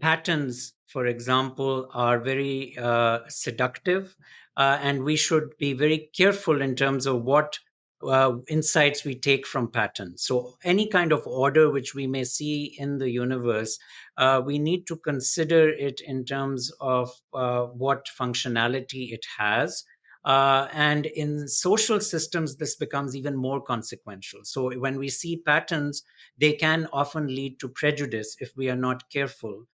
patterns, for example, are very seductive, and we should be very careful in terms of what insights we take from patterns. So, any kind of order which we may see in the universe, we need to consider it in terms of what functionality it has. And in social systems, this becomes even more consequential. So, when we see patterns, they can often lead to prejudice if we are not careful.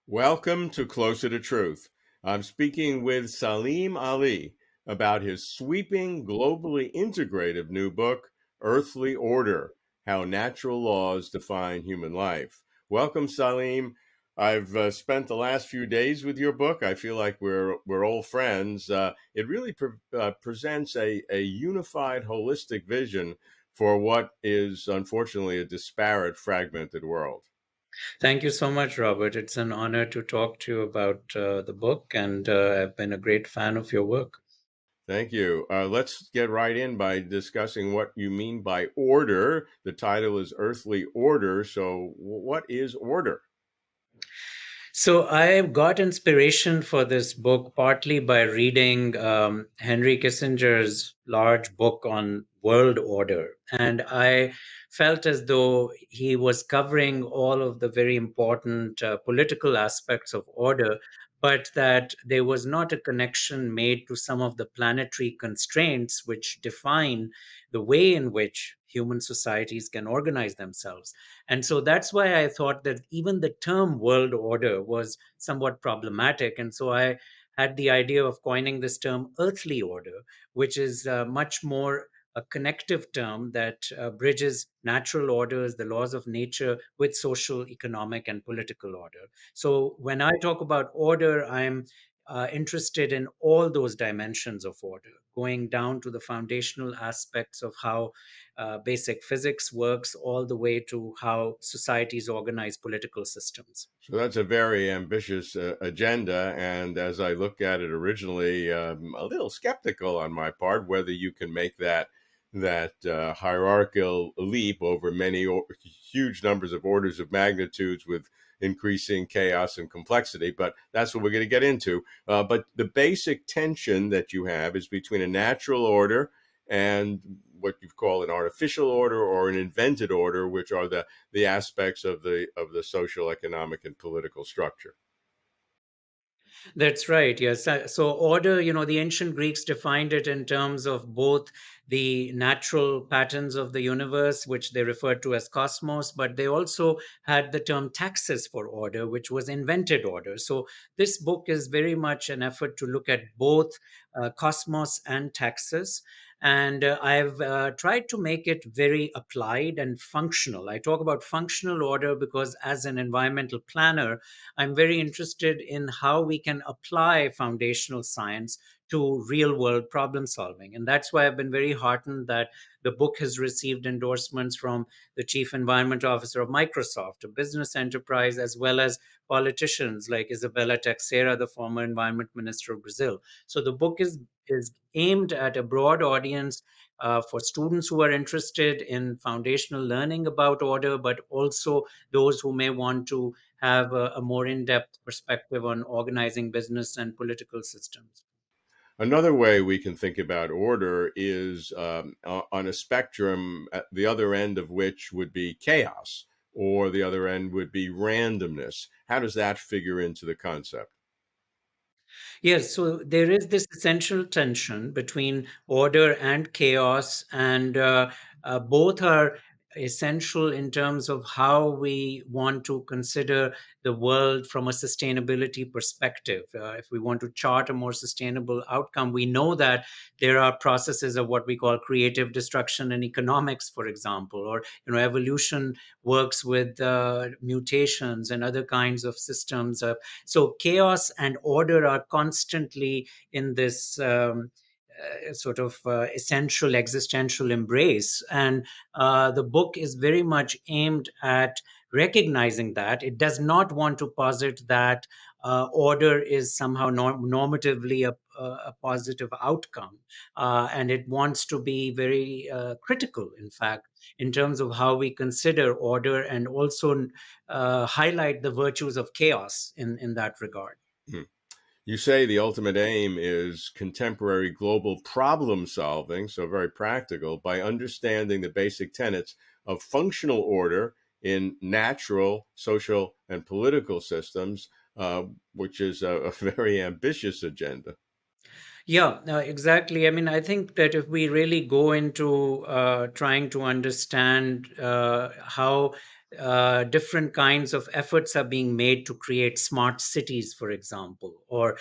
Welcome to Closer to Truth. I'm speaking with Saleem Ali about his sweeping, globally integrative new book, Earthly Order: How Natural Laws Define Human Life. Welcome, Saleem. I've spent the last few days with your book. I feel like we're old friends. It really presents a unified, holistic vision for what is unfortunately a disparate, fragmented world. Thank you so much, Robert. It's an honor to talk to you about the book, and I've been a great fan of your work. Thank you. Let's get right in by discussing what you mean by order. The title is Earthly Order. So, what is order? So I got inspiration for this book partly by reading Henry Kissinger's large book on world order. And I felt as though he was covering all of the very important political aspects of order, but that there was not a connection made to some of the planetary constraints which define the way in which human societies can organize themselves. And so that's why I thought that even the term world order was somewhat problematic. And so I had the idea of coining this term earthly order, which is much more a connective term that bridges natural orders, the laws of nature, with social, economic, and political order. So when I talk about order, I'm interested in all those dimensions of order, going down to the foundational aspects of how basic physics works, all the way to how societies organize political systems. So, that's a very ambitious agenda. And as I looked at it originally, a little skeptical on my part whether you can make that hierarchical leap over huge numbers of orders of magnitudes with increasing chaos and complexity. But that's what we're going to get into. But the basic tension that you have is between a natural order and what you call an artificial order or an invented order, which are the aspects of the social, economic, and political structure. That's right. Yes. So order, the ancient Greeks defined it in terms of both the natural patterns of the universe, which they referred to as cosmos, but they also had the term taxis for order, which was invented order. So this book is very much an effort to look at both cosmos and taxis. And I've tried to make it very applied and functional. I talk about functional order because, as an environmental planner, I'm very interested in how we can apply foundational science to real world problem solving. And that's why I've been very heartened that the book has received endorsements from the chief environment officer of Microsoft, a business enterprise, as well as politicians like Isabella Teixeira, the former environment minister of Brazil. So the book is aimed at a broad audience, for students who are interested in foundational learning about order, but also those who may want to have a more in depth perspective on organizing business and political systems. Another way we can think about order is on a spectrum, at the other end of which would be chaos, or the other end would be randomness. How does that figure into the concept? Yes, so there is this essential tension between order and chaos, and both are essential in terms of how we want to consider the world from a sustainability perspective. If we want to chart a more sustainable outcome, we know that there are processes of what we call creative destruction in economics, for example, or evolution works with mutations and other kinds of systems. So chaos and order are constantly in this sort of essential existential embrace. And the book is very much aimed at recognizing that. It does not want to posit that order is somehow normatively a positive outcome, and it wants to be very critical, in fact, in terms of how we consider order, and also highlight the virtues of chaos in that regard. Hmm. You say the ultimate aim is contemporary global problem solving, so very practical, by understanding the basic tenets of functional order in natural, social, and political systems, which is a very ambitious agenda. Yeah, exactly. I mean, I think that if we really go into trying to understand how different kinds of efforts are being made to create smart cities, for example, or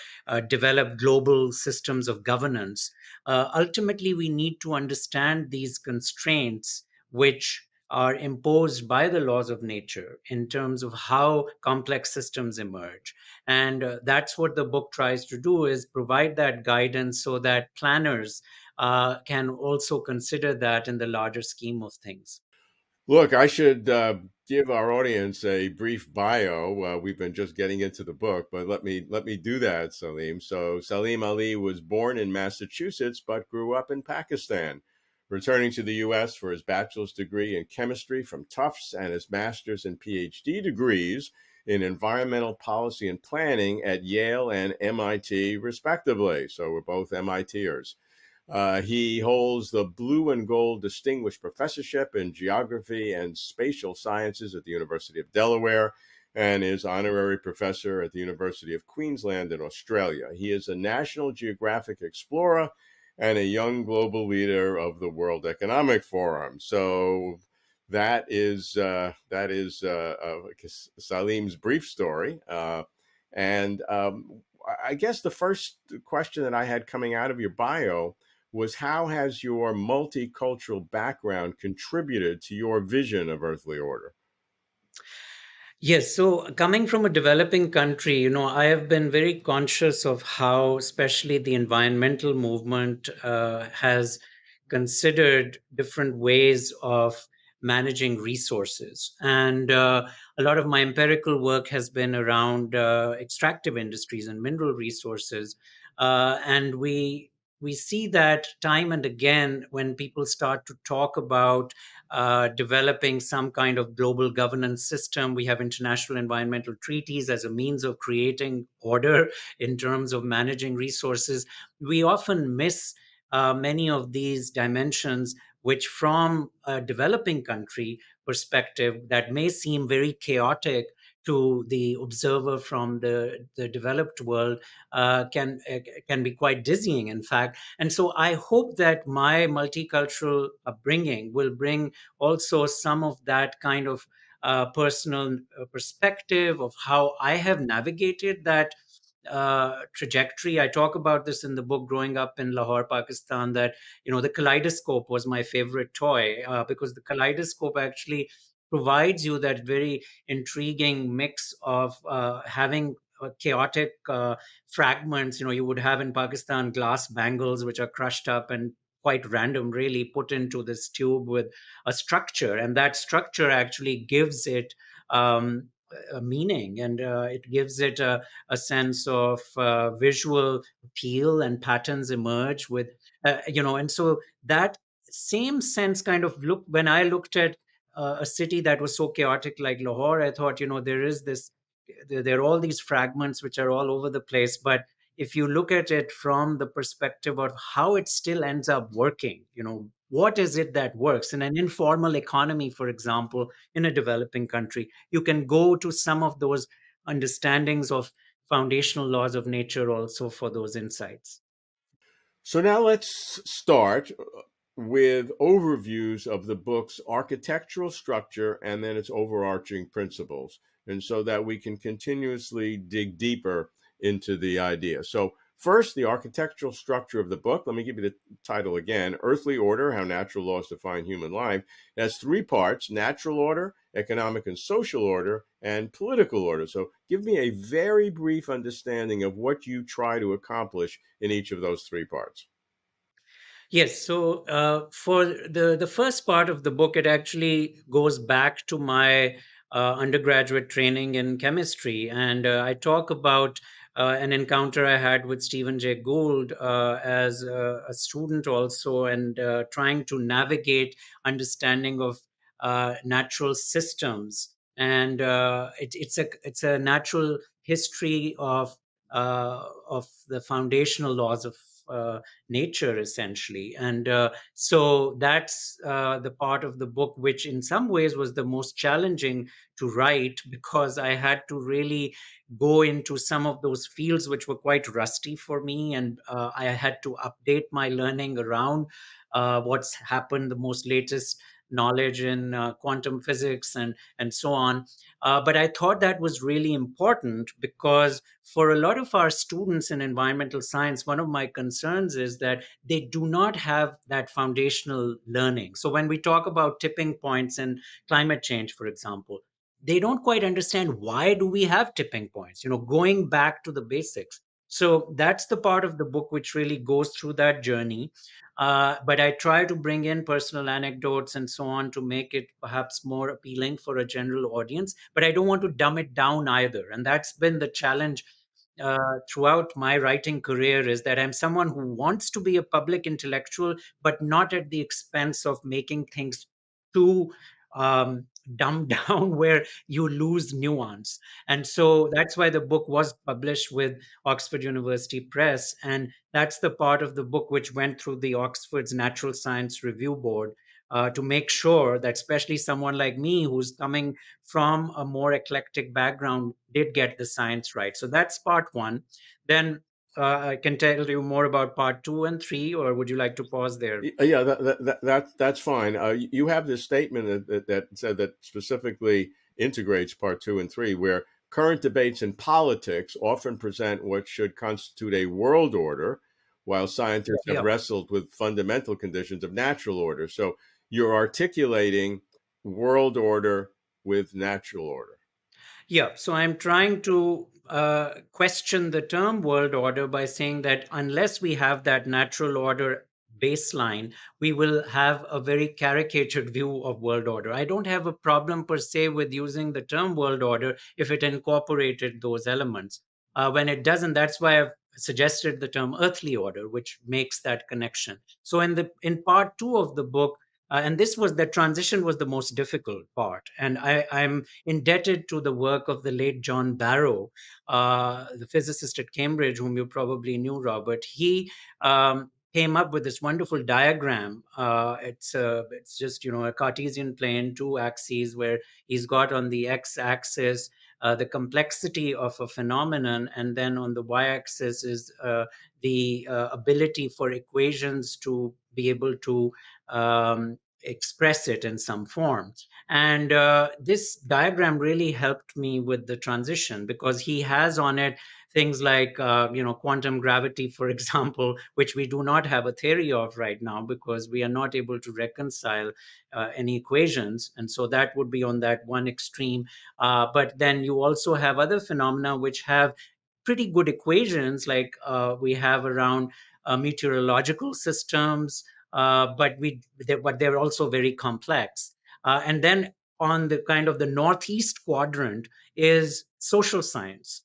develop global systems of governance, ultimately we need to understand these constraints which are imposed by the laws of nature in terms of how complex systems emerge. And that's what the book tries to do, is provide that guidance so that planners can also consider that in the larger scheme of things. Look, I should give our audience a brief bio. We've been just getting into the book, but let me do that, Saleem. So, Saleem Ali was born in Massachusetts, but grew up in Pakistan, returning to the U.S. for his bachelor's degree in chemistry from Tufts and his master's and PhD degrees in environmental policy and planning at Yale and MIT, respectively. So, we're both MITers. He holds the Blue and Gold Distinguished Professorship in Geography and Spatial Sciences at the University of Delaware and is honorary professor at the University of Queensland in Australia. He is a National Geographic explorer and a young global leader of the World Economic Forum. So that is Salim's brief story. And I guess the first question that I had coming out of your bio was, how has your multicultural background contributed to your vision of earthly order? Yes, so coming from a developing country, I have been very conscious of how, especially the environmental movement, has considered different ways of managing resources. And a lot of my empirical work has been around extractive industries and mineral resources. And we see that time and again when people start to talk about developing some kind of global governance system. We have international environmental treaties as a means of creating order in terms of managing resources. We often miss many of these dimensions, which, from a developing country perspective, that may seem very chaotic to the observer from the developed world, can be quite dizzying, in fact. And so I hope that my multicultural upbringing will bring also some of that kind of personal perspective of how I have navigated that trajectory. I talk about this in the book, growing up in Lahore, Pakistan, that the kaleidoscope was my favorite toy, because the kaleidoscope actually provides you that very intriguing mix of having chaotic fragments. You would have in Pakistan glass bangles which are crushed up and quite random, really, put into this tube with a structure, and that structure actually gives it a meaning, and it gives it a sense of visual appeal, and patterns emerge with and so that same sense kind of look, when I looked at a city that was so chaotic like Lahore, I thought, there is this, there are all these fragments which are all over the place, but if you look at it from the perspective of how it still ends up working, what is it that works in an informal economy, for example, in a developing country, you can go to some of those understandings of foundational laws of nature also for those insights. So now let's start with overviews of the book's architectural structure and then its overarching principles, and so that we can continuously dig deeper into the idea. So, first, the architectural structure of the book. Let me give you the title again: Earthly Order, How Natural Laws Define Human Life. It has three parts: natural order, economic and social order, and political order. So, give me a very brief understanding of what you try to accomplish in each of those three parts. Yes, so for the first part of the book, it actually goes back to my undergraduate training in chemistry, and I talk about an encounter I had with Stephen Jay Gould as a student also, and trying to navigate understanding of natural systems. And it's a natural history of the foundational laws of nature, essentially. And so that's the part of the book which, in some ways, was the most challenging to write, because I had to really go into some of those fields which were quite rusty for me, and I had to update my learning around what's happened, the most latest knowledge in quantum physics and so on. But I thought that was really important, because for a lot of our students in environmental science, one of my concerns is that they do not have that foundational learning. So when we talk about tipping points in climate change, for example, they don't quite understand, why do we have tipping points, going back to the basics. So that's the part of the book which really goes through that journey. But I try to bring in personal anecdotes and so on to make it perhaps more appealing for a general audience, but I don't want to dumb it down either. And that's been the challenge throughout my writing career, is that I'm someone who wants to be a public intellectual, but not at the expense of making things too dumbed down, where you lose nuance. And so that's why the book was published with Oxford University Press. And that's the part of the book which went through the Oxford's Natural Science Review Board, to make sure that, especially someone like me who's coming from a more eclectic background, did get the science right. So that's part one. Then I can tell you more about part two and three, or would you like to pause there? Yeah, that's fine. You have this statement that said that specifically integrates part two and three, where current debates in politics often present what should constitute a world order, while scientists have Yeah. wrestled with fundamental conditions of natural order. So you're articulating world order with natural order. Yeah, so I'm trying to question the term world order by saying that unless we have that natural order baseline, we will have a very caricatured view of world order. I don't have a problem per se with using the term world order if it incorporated those elements. When it doesn't, that's why I've suggested the term earthly order, which makes that connection. So in part two of the book, and this was the transition was the most difficult part, and I'm indebted to the work of the late John Barrow, the physicist at Cambridge, whom you probably knew, Robert. He came up with this wonderful diagram. It's just a Cartesian plane, two axes, where he's got on the x-axis the complexity of a phenomenon, and then on the y-axis is the ability for equations to be able to express it in some form. And this diagram really helped me with the transition, because he has on it things like quantum gravity, for example, which we do not have a theory of right now, because we are not able to reconcile any equations. And so that would be on that one extreme. But then you also have other phenomena which have pretty good equations, like we have around meteorological systems, but they're also very complex. And then on the kind of the northeast quadrant is social science,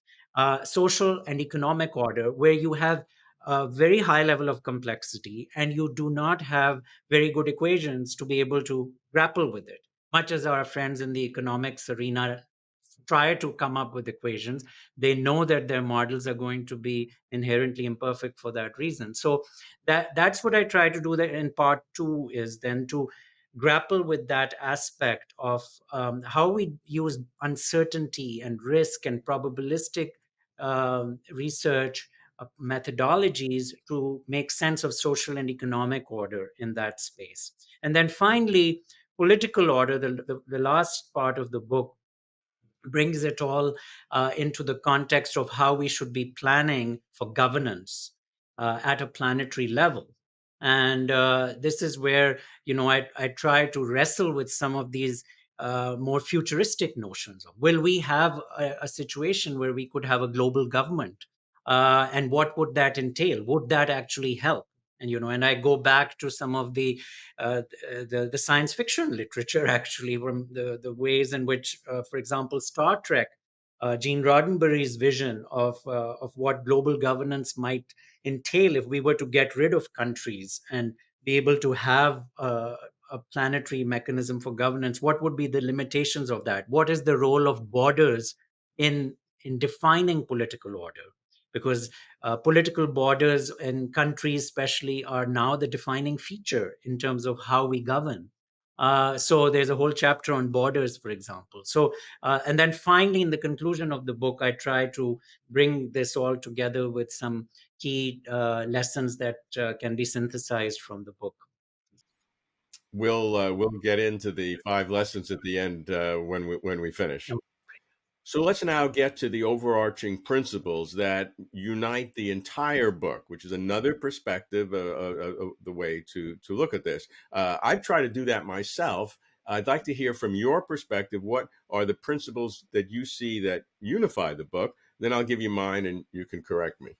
social and economic order, where you have a very high level of complexity, and you do not have very good equations to be able to grapple with it, much as our friends in the economics arena try to come up with equations. They know that their models are going to be inherently imperfect for that reason. So that's what I try to do there in part two, is then to grapple with that aspect of how we use uncertainty and risk and probabilistic research methodologies to make sense of social and economic order in that space. And then finally, political order, the last part of the book, brings it all into the context of how we should be planning for governance at a planetary level. And this is where I try to wrestle with some of these more futuristic notions of, will we have a situation where we could have a global government, and what would that entail? Would that actually help? And I go back to some of the science fiction literature, actually, from the ways in which, for example, Star Trek Gene Roddenberry's vision of what global governance might entail if we were to get rid of countries and be able to have a planetary mechanism for governance. What would be the limitations of that? What is the role of borders in defining political order? Because political borders in countries, especially, are now the defining feature in terms of how we govern. So there's a whole chapter on borders, for example. So and then finally, in the conclusion of the book, I try to bring this all together with some key lessons that can be synthesized from the book. We'll get into the five lessons at the end when we finish. So let's now get to the overarching principles that unite the entire book, which is another perspective of the way to look at this. I've tried to do that myself. I'd like to hear from your perspective. What are the principles that you see that unify the book? Then I'll give you mine and you can correct me.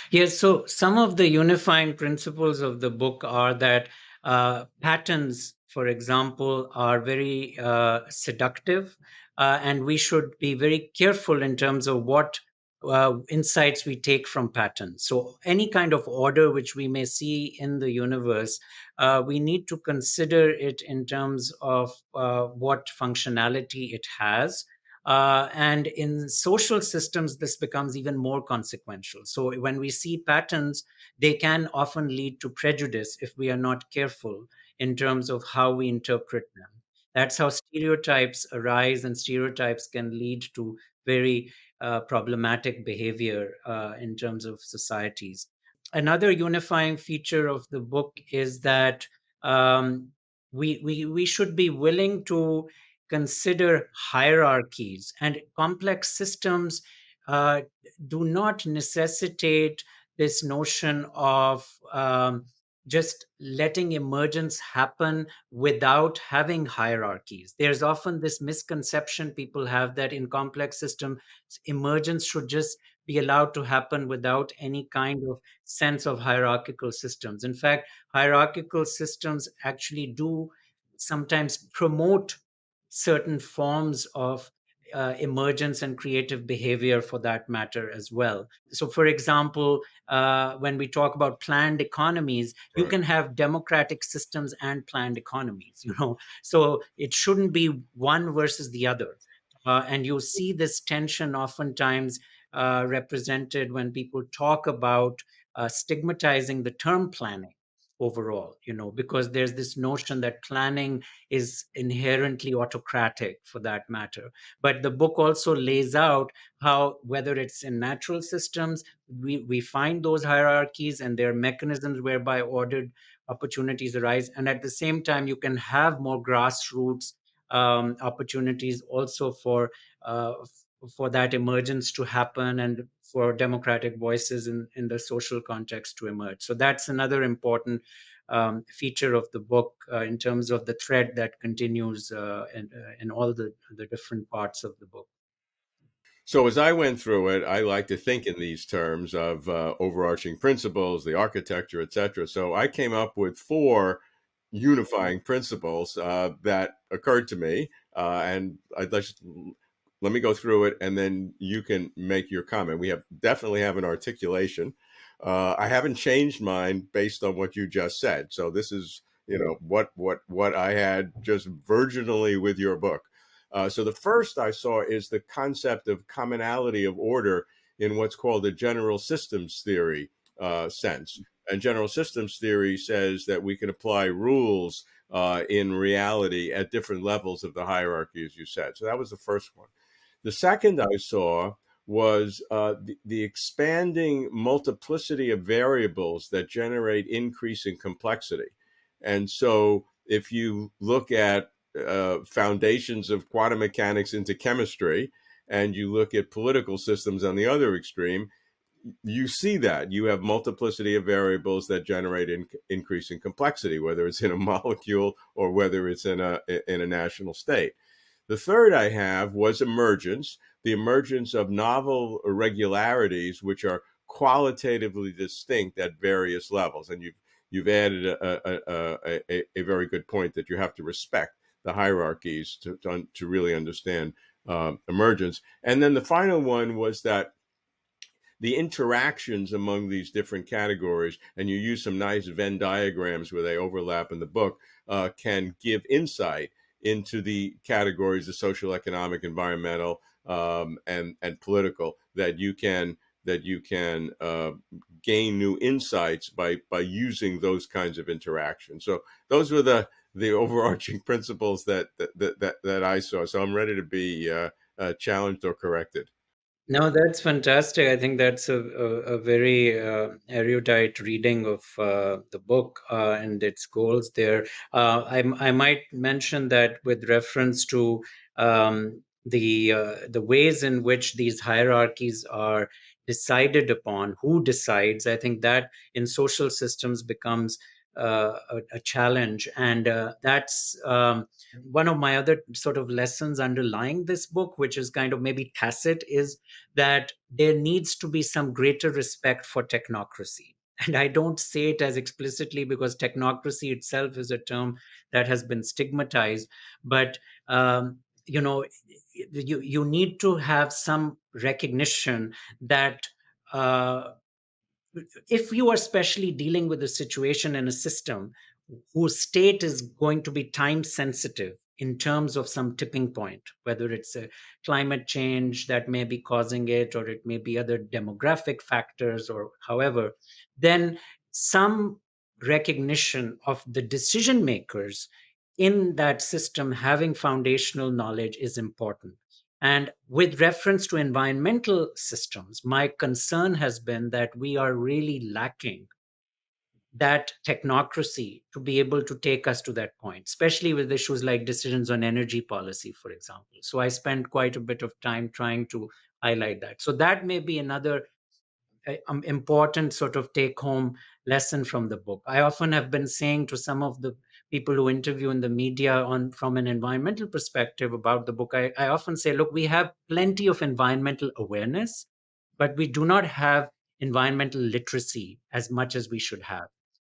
Yes, so some of the unifying principles of the book are that patterns, for example, are very seductive, and we should be very careful in terms of what insights we take from patterns. So, any kind of order which we may see in the universe, we need to consider it in terms of what functionality it has. And in social systems, this becomes even more consequential. So when we see patterns, they can often lead to prejudice if we are not careful in terms of how we interpret them. That's how stereotypes arise, and stereotypes can lead to very problematic behavior in terms of societies. Another unifying feature of the book is that we should be willing to consider hierarchies, and complex systems uh, do not necessitate this notion of just letting emergence happen without having hierarchies. There's often this misconception people have that in complex systems, emergence should just be allowed to happen without any kind of sense of hierarchical systems. In fact, hierarchical systems actually do sometimes promote certain forms of emergence and creative behavior for that matter as well. So, for example, when we talk about planned economies, you Right. can have democratic systems and planned economies, so it shouldn't be one versus the other. And you see this tension oftentimes represented when people talk about stigmatizing the term planning overall, because there's this notion that planning is inherently autocratic for that matter. But the book also lays out how, whether it's in natural systems, we find those hierarchies and there are mechanisms whereby ordered opportunities arise. And at the same time, you can have more grassroots opportunities also for that emergence to happen and for democratic voices in the social context to emerge. So that's another important feature of the book in terms of the thread that continues in all the different parts of the book. So as I went through it, I like to think in these terms of overarching principles, the architecture, et cetera. So I came up with four unifying principles that occurred to me, and let me go through it, and then you can make your comment. We have definitely have an articulation. I haven't changed mine based on what you just said. So this is what I had just virginally with your book. So the first I saw is the concept of commonality of order in what's called the general systems theory sense. And general systems theory says that we can apply rules in reality at different levels of the hierarchy, as you said. So that was the first one. The second I saw was the expanding multiplicity of variables that generate increasing complexity. And so if you look at foundations of quantum mechanics into chemistry, and you look at political systems on the other extreme, you see that you have multiplicity of variables that generate increasing complexity, whether it's in a molecule or whether it's in a national state. The third I have was emergence, the emergence of novel irregularities, which are qualitatively distinct at various levels. And you've added a very good point that you have to respect the hierarchies to really understand emergence. And then the final one was that the interactions among these different categories, and you use some nice Venn diagrams where they overlap in the book, can give insight into the categories of social, economic, environmental, and political, that you can gain new insights by using those kinds of interactions. So those were the overarching principles that I saw. So I'm ready to be challenged or corrected. No, that's fantastic. I think that's a very erudite reading of the book and its goals there. I might mention that with reference to the ways in which these hierarchies are decided upon, who decides, I think that in social systems becomes a challenge. And that's one of my other sort of lessons underlying this book, which is kind of maybe tacit, is that there needs to be some greater respect for technocracy. And I don't say it as explicitly because technocracy itself is a term that has been stigmatized. But, you know, you need to have some recognition that if you are especially dealing with a situation in a system whose state is going to be time sensitive in terms of some tipping point, whether it's a climate change that may be causing it, or it may be other demographic factors, or however, then some recognition of the decision makers in that system having foundational knowledge is important. And with reference to environmental systems, my concern has been that we are really lacking that technocracy to be able to take us to that point, especially with issues like decisions on energy policy, for example. So I spent quite a bit of time trying to highlight that. So that may be another important sort of take home lesson from the book. I often have been saying to some of the people who interview in the media on from an environmental perspective about the book, I often say, look, we have plenty of environmental awareness, but we do not have environmental literacy as much as we should have.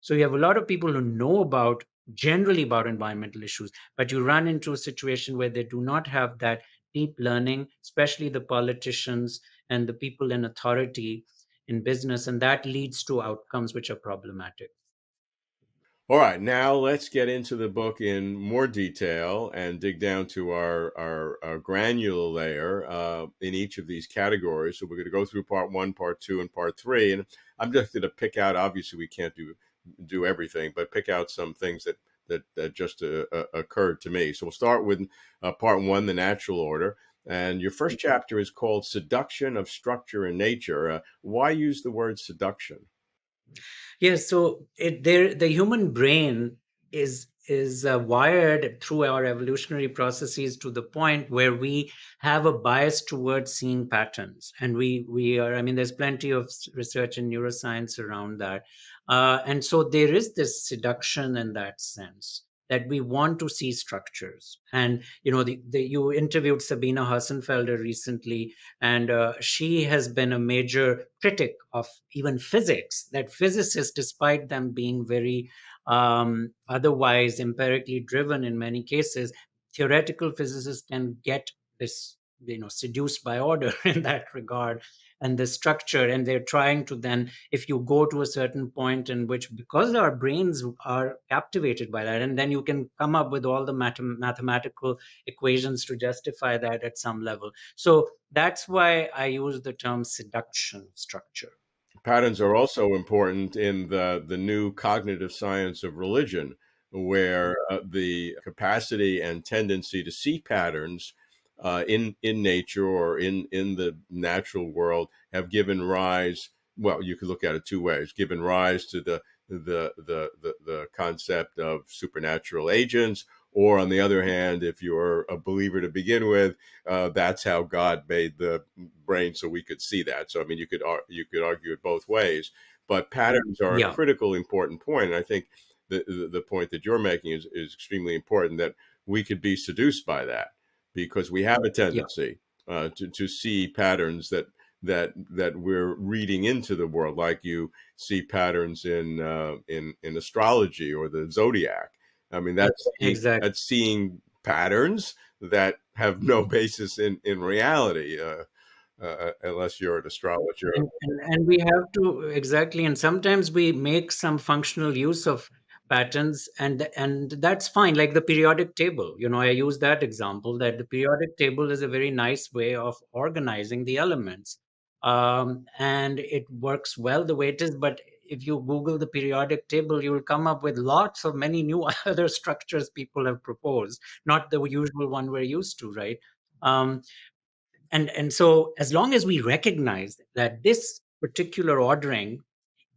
So you have a lot of people who know about generally about environmental issues, but you run into a situation where they do not have that deep learning, especially the politicians and the people in authority in business, and that leads to outcomes which are problematic. All right, now let's get into the book in more detail and dig down to our granular layer in each of these categories. So we're going to go through part one, part two, and part three. And I'm just going to pick out. Obviously, we can't do everything, but pick out some things that just occurred to me. So we'll start with part one, the natural order. And your first chapter is called "Seduction of Structure and Nature." Why use the word seduction? Yes, so the human brain is wired through our evolutionary processes to the point where we have a bias towards seeing patterns, and we are. I mean, there's plenty of research in neuroscience around that, and so there is this seduction in that sense that we want to see structures. And you interviewed Sabina Hassenfelder recently, and she has been a major critic of even physics, that physicists, despite them being very otherwise empirically driven in many cases, theoretical physicists can get this, seduced by order in that regard and the structure. And they're trying to then, if you go to a certain point in which, because our brains are captivated by that, and then you can come up with all the mathematical equations to justify that at some level. So that's why I use the term seduction structure. Patterns are also important in the new cognitive science of religion, where the capacity and tendency to see patterns in nature or in the natural world have given rise. Well, you could look at it two ways: given rise to the concept of supernatural agents, or on the other hand, if you're a believer to begin with, that's how God made the brain so we could see that. So I mean, you could argue it both ways, but patterns are a Yeah, critical important point. And I think the point that you're making is extremely important, that we could be seduced by that because we have a yeah, tendency to see patterns that we're reading into the world, like you see patterns in astrology or the zodiac. I mean, exactly. that's seeing patterns that have no basis in reality, unless you're an astrologer. And we have to exactly, and sometimes we make some functional use of patterns, and that's fine. Like the periodic table, I use that example, that the periodic table is a very nice way of organizing the elements, and it works well the way it is. But if you Google the periodic table, you will come up with lots of many new other structures people have proposed, not the usual one we're used to, right? um, and so as long as we recognize that this particular ordering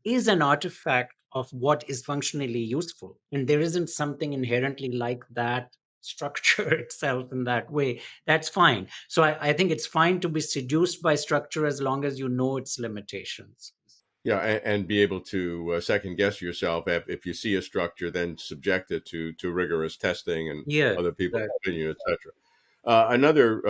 is an artifact of what is functionally useful, and there isn't something inherently like that structure itself in that way, that's fine. So I think it's fine to be seduced by structure as long as you know its limitations. Yeah, and be able to second guess yourself if you see a structure, then subject it to rigorous testing and Yes, other people's exactly. opinion, etc. Another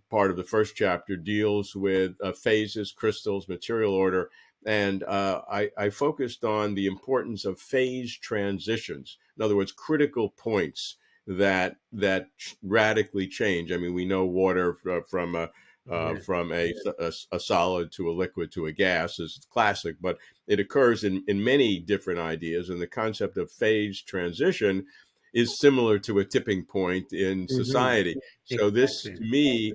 part of the first chapter deals with phases, crystals, material order, and I focused on the importance of phase transitions. In other words, critical points that radically change. I mean, we know water Yeah. from a solid to a liquid to a gas is classic, but it occurs in many different ideas. And the concept of phase transition is similar to a tipping point in Hmm. society. So this, Exactly. to me,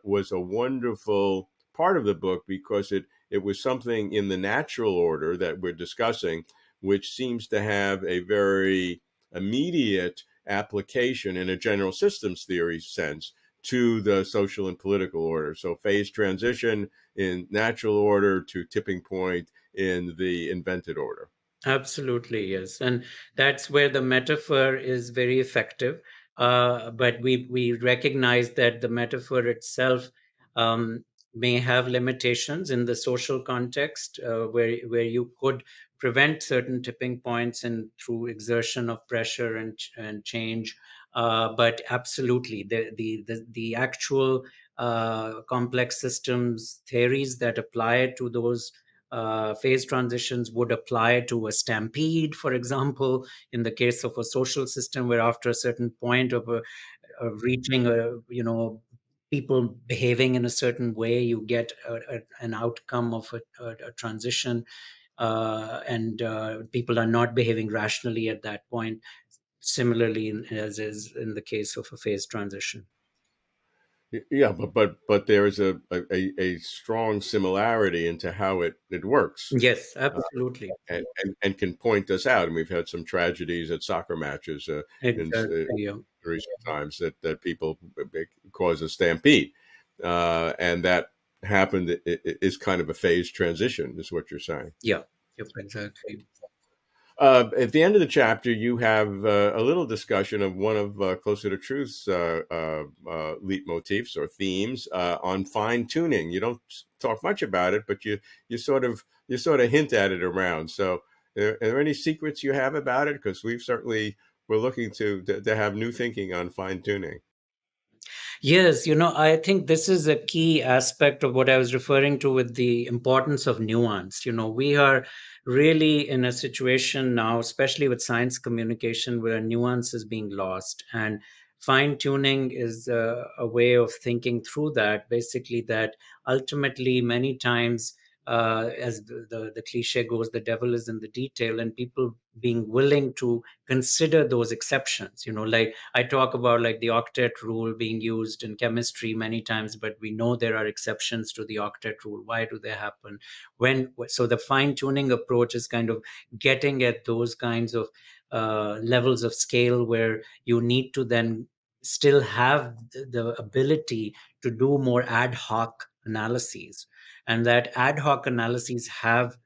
was a wonderful part of the book because it was something in the natural order that we're discussing, which seems to have a very immediate application in a general systems theory sense to the social and political order. So phase transition in natural order to tipping point in the invented order. Absolutely, yes. And that's where the metaphor is very effective. But we recognize that the metaphor itself um, may have limitations in the social context, where you could prevent certain tipping points and through exertion of pressure and change. But absolutely, the actual complex systems theories that apply to those phase transitions would apply to a stampede, for example, in the case of a social system where after a certain point of reaching people behaving in a certain way, you get an outcome of a transition, and people are not behaving rationally at that point. Similarly, as is in the case of a phase transition. Yeah, but there is a strong similarity into how it works. Yes, Uh, absolutely. and can point us out. And we've had some tragedies at soccer matches in Exactly. Yeah. recent times that people cause a stampede, and that happened is kind of a phase transition, is what you're saying. Yeah. Yep. Exactly. At the end of the chapter, you have a little discussion of one of Closer to Truth's leitmotifs or themes on fine tuning. You don't talk much about it, but you sort of hint at it around. So, are there any secrets you have about it? Because we're looking to have new thinking on fine tuning. Yes, I think this is a key aspect of what I was referring to with the importance of nuance. We are really in a situation now, especially with science communication, where nuance is being lost. And fine tuning is a way of thinking through that, basically, that ultimately, many times, as the cliche goes, the devil is in the detail, and people being willing to consider those exceptions. Like I talk about, like the octet rule being used in chemistry many times, but we know there are exceptions to the octet rule. Why do they happen? So the fine tuning approach is kind of getting at those kinds of levels of scale where you need to then still have the ability to do more ad hoc analyses, and that ad hoc analyses have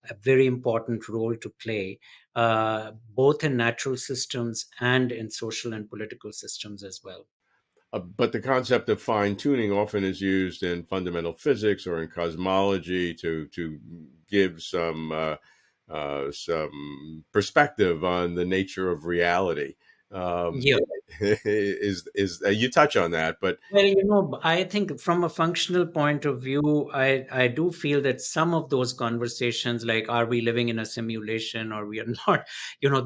a very important role to play, both in natural systems and in social and political systems as well. But the concept of fine tuning often is used in fundamental physics or in cosmology to give some perspective on the nature of reality. Um, Yeah. is you touch on that, but Well, I think from a functional point of view, I do feel that some of those conversations, like are we living in a simulation or we are not,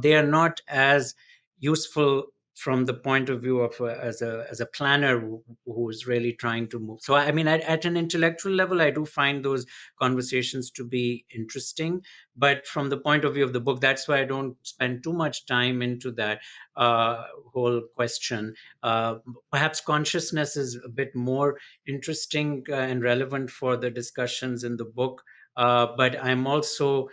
they are not as useful from the point of view of as a planner who's really trying to move. So I mean, at an intellectual level, I do find those conversations to be interesting, but from the point of view of the book, that's why I don't spend too much time into that whole question. uh, Perhaps consciousness is a bit more interesting and relevant for the discussions in the book, but I'm also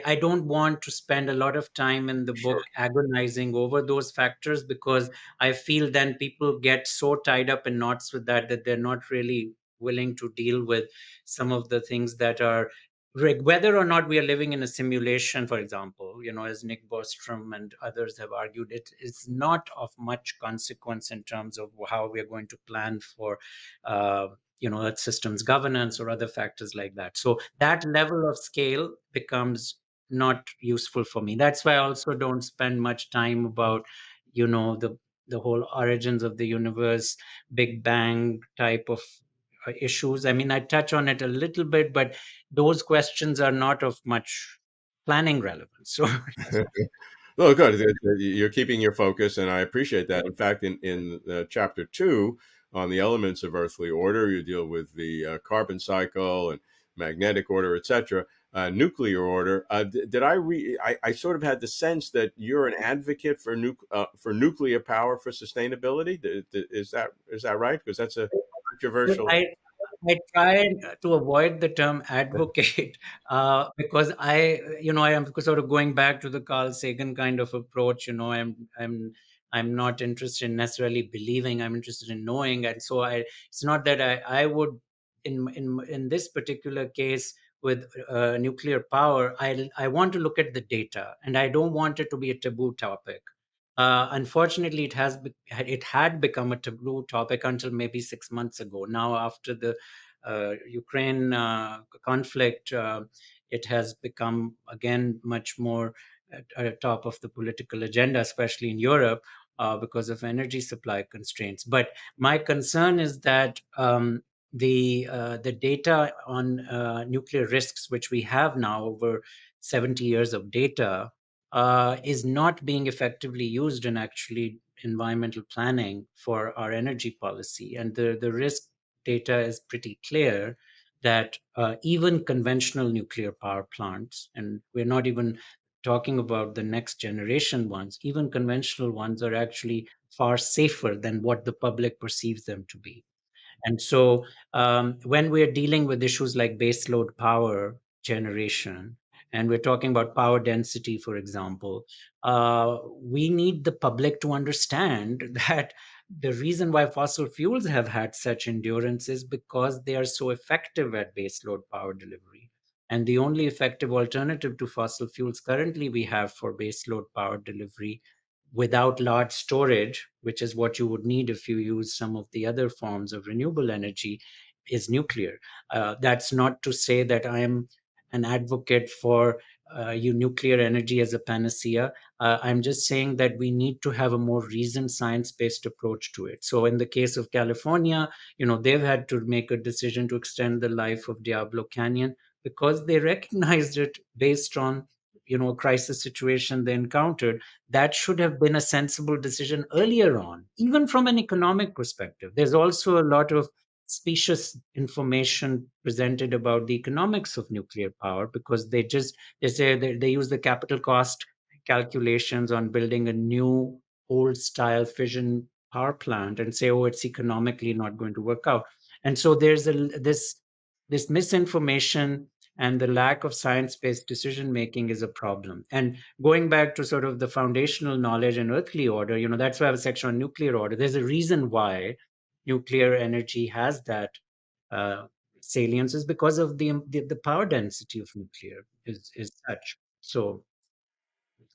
I don't want to spend a lot of time in the Sure. book agonizing over those factors, because I feel then people get so tied up in knots with that they're not really willing to deal with some of the things that are whether or not we are living in a simulation, for example, as Nick Bostrom and others have argued, it is not of much consequence in terms of how we are going to plan for uh, Earth systems governance or other factors like that. So that level of scale becomes not useful for me. That's why I also don't spend much time about the whole origins of the universe, Big Bang type of issues. I mean, I touch on it a little bit, but those questions are not of much planning relevance. So Well, good. You're keeping your focus, and I appreciate that. In fact, in chapter 2 on the elements of earthly order, you deal with the carbon cycle and magnetic order, etc. Nuclear order. Did I read? I sort of had the sense that you're an advocate for nuclear power for sustainability. Is that right? Because that's a controversial. I I try to avoid the term advocate because I am sort of going back to the Carl Sagan kind of approach. I'm not interested in necessarily believing. I'm interested in knowing, and so it's not that I would in this particular case with nuclear power. I want to look at the data, and I don't want it to be a taboo topic. Unfortunately, it had become a taboo topic until maybe 6 months ago. Now, after the Ukraine conflict, it has become again much more at the top of the political agenda, especially in Europe, because of energy supply constraints. But my concern is that the data on nuclear risks, which we have now over 70 years of data, is not being effectively used in actually environmental planning for our energy policy. And the risk data is pretty clear that even conventional nuclear power plants, and we're not even talking about the next generation ones, even conventional ones are actually far safer than what the public perceives them to be. And so, when we're dealing with issues like baseload power generation, and we're talking about power density, for example, we need the public to understand that the reason why fossil fuels have had such endurance is because they are so effective at baseload power delivery. And the only effective alternative to fossil fuels currently we have for baseload power delivery without large storage, which is what you would need if you use some of the other forms of renewable energy, is nuclear. That's not to say that I am an advocate for nuclear energy as a panacea. I'm just saying that we need to have a more reasoned science-based approach to it. So in the case of California, they've had to make a decision to extend the life of Diablo Canyon because they recognized it based on a crisis situation they encountered. That should have been a sensible decision earlier on, even from an economic perspective. There's also a lot of specious information presented about the economics of nuclear power because they say they use the capital cost calculations on building a new old style fission power plant and say, oh, it's economically not going to work out. And so there's this misinformation, and the lack of science-based decision making is a problem. And going back to sort of the foundational knowledge and earthly order, that's why I have a section on nuclear order. There's a reason why nuclear energy has that uh, salience, is because of the power density of nuclear is such. So,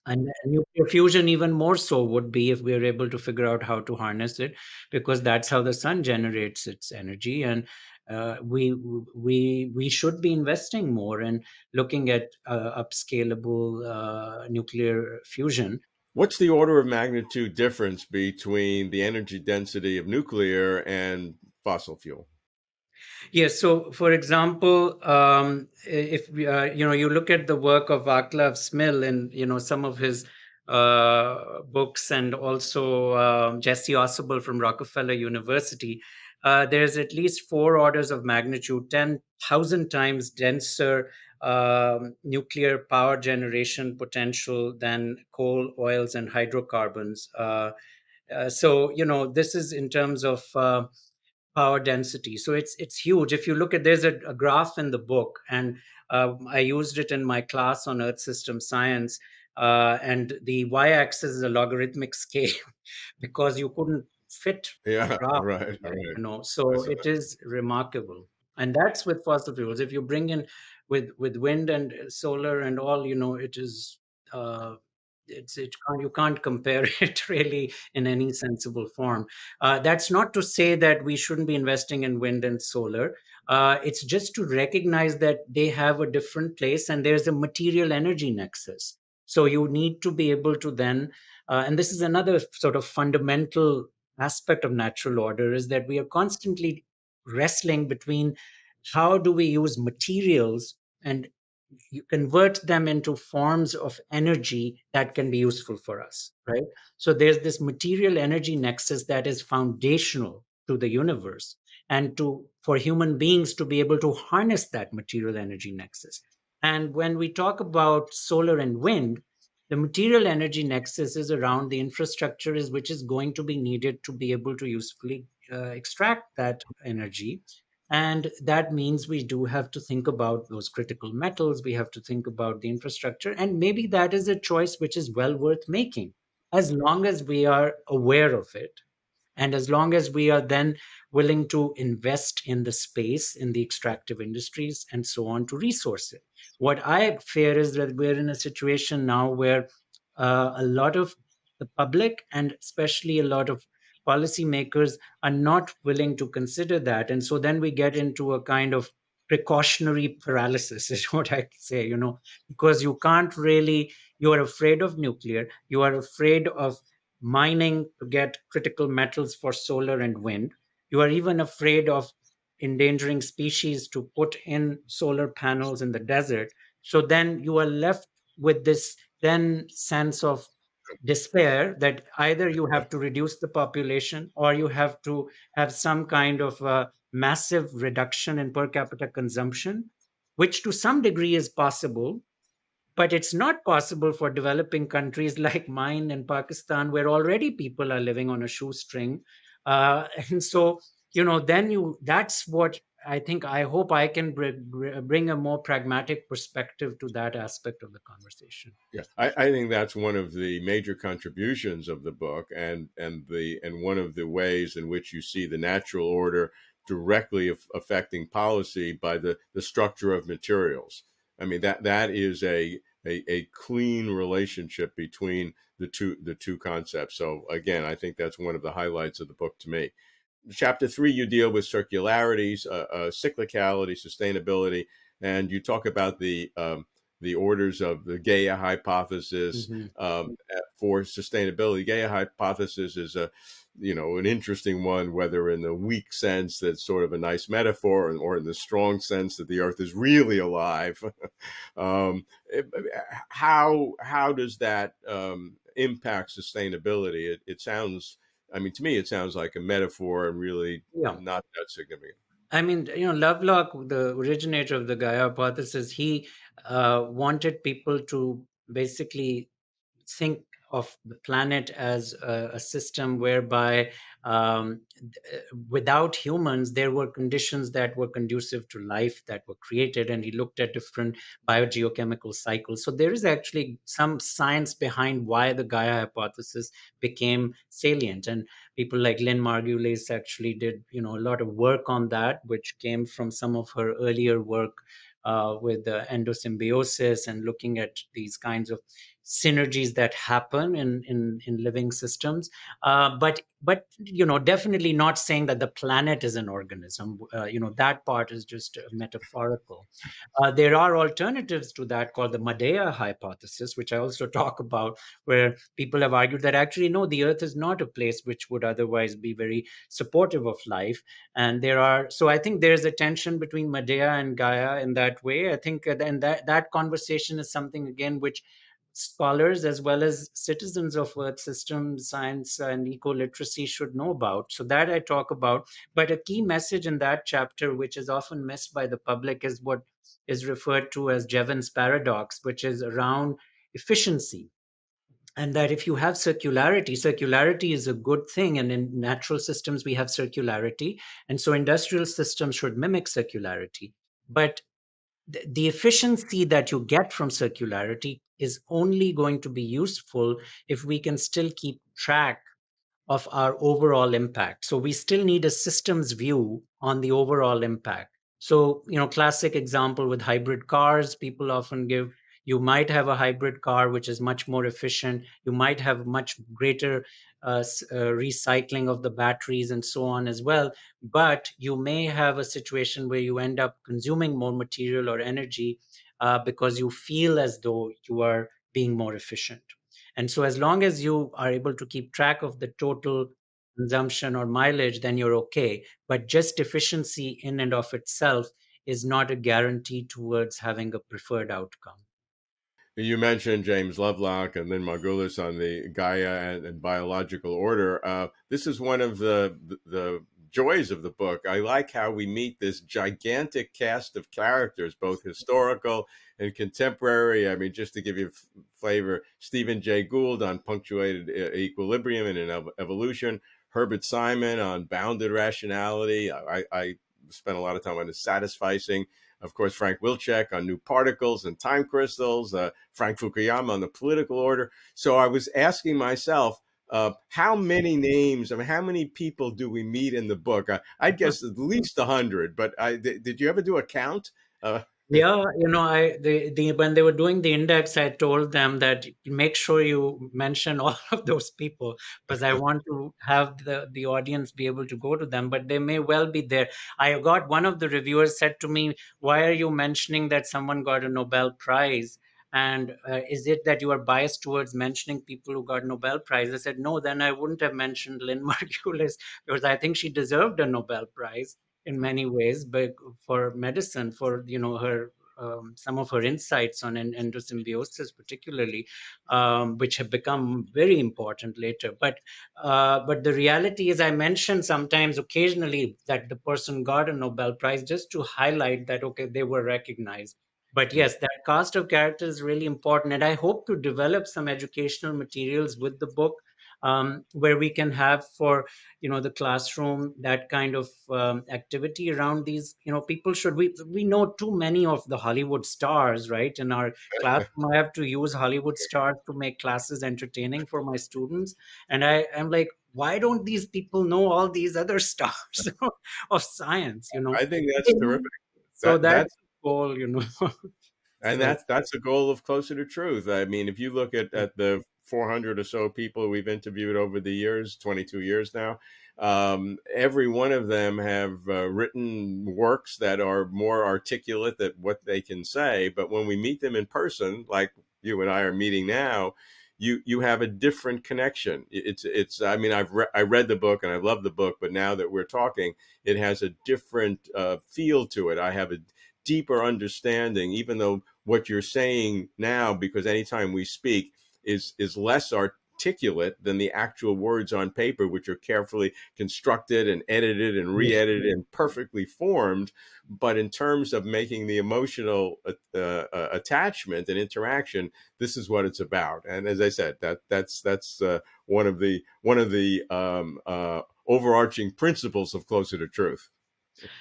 and nuclear fusion, even more so, would be if we are able to figure out how to harness it, because that's how the sun generates its energy. And we should be investing more in looking at upscalable nuclear fusion. What's the order of magnitude difference between the energy density of nuclear and fossil fuel? Yes. So, for example, if you look at the work of Vaclav Smil and some of his books, and also Jesse Ossobel from Rockefeller University, there's at least four orders of magnitude, 10,000 times denser nuclear power generation potential than coal, oils, and hydrocarbons. So, this is in terms of power density. So it's huge. If you look at, there's a graph in the book, and I used it in my class on Earth System Science. And the y-axis is a logarithmic scale because you couldn't fit a Yeah, graph on right, that, right. so That's it is remarkable. And that's with fossil fuels. If you bring in with wind and solar and all, it is uh, you can't compare it really in any sensible form. That's not to say that we shouldn't be investing in wind and solar. It's just to recognize that they have a different place, and there's a material energy nexus. So you need to be able to then, and this is another sort of fundamental aspect of natural order, is that we are constantly wrestling between how do we use materials and you convert them into forms of energy that can be useful for us, right? So there's this material energy nexus that is foundational to the universe, and to for human beings to be able to harness that material energy nexus. And when we talk about solar and wind, the material energy nexus is around the infrastructure is which is going to be needed to be able to usefully extract that energy. And that means we do have to think about those critical metals. We have to think about the infrastructure. And maybe that is a choice which is well worth making, as long as we are aware of it. And as long as we are then willing to invest in the space, in the extractive industries, and so on to resource it. What I fear is that we're in a situation now where a lot of the public, and especially a lot of policymakers, are not willing to consider that. And so then we get into a kind of precautionary paralysis, is what I say, because you can't really, you are afraid of nuclear, you are afraid of mining to get critical metals for solar and wind. You are even afraid of endangering species to put in solar panels in the desert. So then you are left with this then sense of despair that either you have to reduce the population or you have to have some kind of a massive reduction in per capita consumption, which to some degree is possible, but it's not possible for developing countries like mine and Pakistan, where already people are living on a shoestring. And so, then that's what I think. I hope I can bring a more pragmatic perspective to that aspect of the conversation. Yeah, I think that's one of the major contributions of the book, and one of the ways in which you see the natural order directly affecting policy by the structure of materials. I mean that is a clean relationship between the two concepts. So again, I think that's one of the highlights of the book to me. Chapter 3, you deal with circularities, cyclicality, sustainability, and you talk about the orders of the Gaia hypothesis Mhm. for sustainability. Gaia hypothesis is an interesting one, whether in the weak sense that's sort of a nice metaphor, or in the strong sense that the Earth is really alive. um, how does that impact sustainability? It sounds, I mean, to me, it sounds like a metaphor and really Yeah. not that significant. I mean, Lovelock, the originator of the Gaia hypothesis, he wanted people to basically think of the planet as a system whereby without humans there were conditions that were conducive to life that were created, and he looked at different biogeochemical cycles. So there is actually some science behind why the Gaia hypothesis became salient, and people like Lynn Margulies actually did a lot of work on that, which came from some of her earlier work with endosymbiosis and looking at these kinds of synergies that happen in living systems. But definitely not saying that the planet is an organism. That part is just metaphorical. There are alternatives to that called the Medea hypothesis, which I also talk about, where people have argued that actually, no, the Earth is not a place which would otherwise be very supportive of life. And so I think there's a tension between Medea and Gaia in that way. I think, and that conversation is something, again, which scholars as well as citizens of earth system science and eco literacy should know about. So that I talk about. But a key message in that chapter, which is often missed by the public, is what is referred to as Jevons paradox, which is around efficiency. And that if you have circularity is a good thing. And in natural systems, we have circularity. And so industrial systems should mimic circularity. But the efficiency that you get from circularity is only going to be useful if we can still keep track of our overall impact. So we still need a systems view on the overall impact. So, classic example with hybrid cars, people often give, you might have a hybrid car which is much more efficient. You might have much greater recycling of the batteries and so on as well. But you may have a situation where you end up consuming more material or energy because you feel as though you are being more efficient. And so, as long as you are able to keep track of the total consumption or mileage, then you're okay. But just efficiency in and of itself is not a guarantee towards having a preferred outcome. You mentioned James Lovelock and Lynn Margulis on the Gaia and biological order. This is one of the joys of the book. I like how we meet this gigantic cast of characters, both historical and contemporary. I mean, just to give you flavor, Stephen Jay Gould on punctuated equilibrium and evolution, Herbert Simon on bounded rationality. I spent a lot of time on the satisficing. Of course, Frank Wilczek on new particles and time crystals, Frank Fukuyama on the political order. So I was asking myself, how many names, I mean, how many people do we meet in the book? I guess at least 100, but did you ever do a count? Uh, Yeah, when they were doing the index, I told them that make sure you mention all of those people because I want to have the audience be able to go to them, but they may well be there. I got one of the reviewers said to me, "Why are you mentioning that someone got a Nobel Prize? And is it that you are biased towards mentioning people who got Nobel Prize?" I said, "No, then I wouldn't have mentioned Lynn Margulis because I think she deserved a Nobel Prize in many ways, but for medicine, for her some of her insights on endosymbiosis, particularly, which have become very important later. But the reality is, I mentioned sometimes, occasionally, that the person got a Nobel Prize just to highlight that okay, they were recognized. But yes, that cast of characters is really important, and I hope to develop some educational materials with the book where we can have for the classroom that kind of activity around these people. Should we know too many of the Hollywood stars, right, in our classroom. I have to use Hollywood stars to make classes entertaining for my students, and I'm like, why don't these people know all these other stars of science, I think that's terrific. so That that's that's the goal, And so that's a goal of Closer to Truth. I mean, if you look at the 400 or so people we've interviewed over the years, 22 years now, every one of them have written works that are more articulate than what they can say. But when we meet them in person, like you and I are meeting now, you have a different connection. It's. I mean, I read the book and I love the book, but now that we're talking, it has a different feel to it. I have a deeper understanding, even though what you're saying now, because anytime we speak, is less articulate than the actual words on paper, which are carefully constructed and edited and re-edited and perfectly formed. But in terms of making the emotional attachment and interaction, this is what it's about. And as I said, that's one of the overarching principles of Closer to Truth.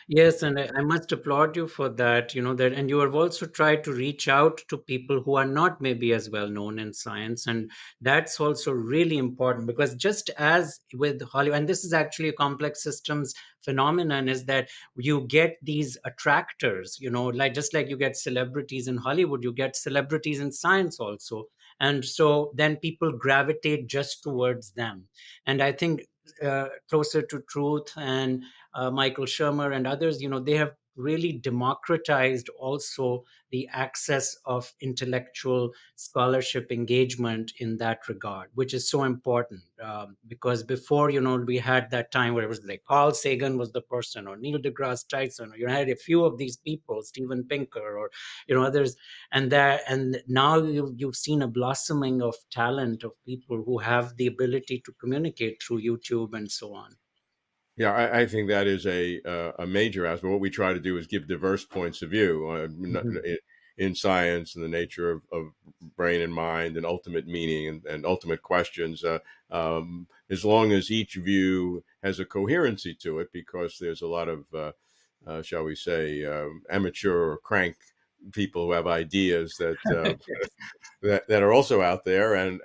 Yes, and I must applaud you for that. And you have also tried to reach out to people who are not maybe as well known in science, and that's also really important because just as with Hollywood, and this is actually a complex systems phenomenon, is that you get these attractors. Like just like you get celebrities in Hollywood, you get celebrities in science also, and so then people gravitate just towards them. And I think Closer to Truth and Michael Shermer and others, they have really democratized also the access of intellectual scholarship engagement in that regard, which is so important. Because before, we had that time where it was like Carl Sagan was the person, or Neil deGrasse Tyson, or you had a few of these people, Steven Pinker, or others, and now you've seen a blossoming of talent of people who have the ability to communicate through YouTube and so on. Yeah, I think that is a major aspect. What we try to do is give diverse points of view Mhm. in science and the nature of brain and mind and ultimate meaning and ultimate questions. As long as each view has a coherency to it, because there's a lot of, shall we say, amateur or crank people who have ideas that are also out there, and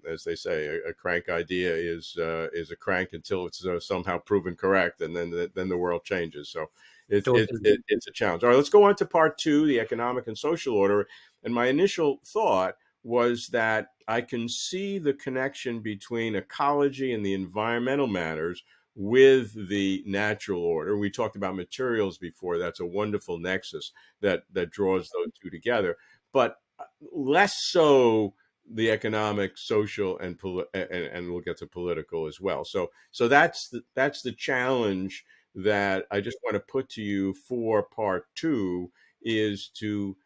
as they say, a crank idea is a crank until it's somehow proven correct, and then the world changes. So Totally. it's a challenge. All right, let's go on to part two, the economic and social order. And my initial thought was that I can see the connection between ecology and the environmental matters with the natural order. We talked about materials before. That's a wonderful nexus that draws those two together, but less so the economic, social, and we'll get to political as well. So that's the challenge that I just want to put to you for part two, is to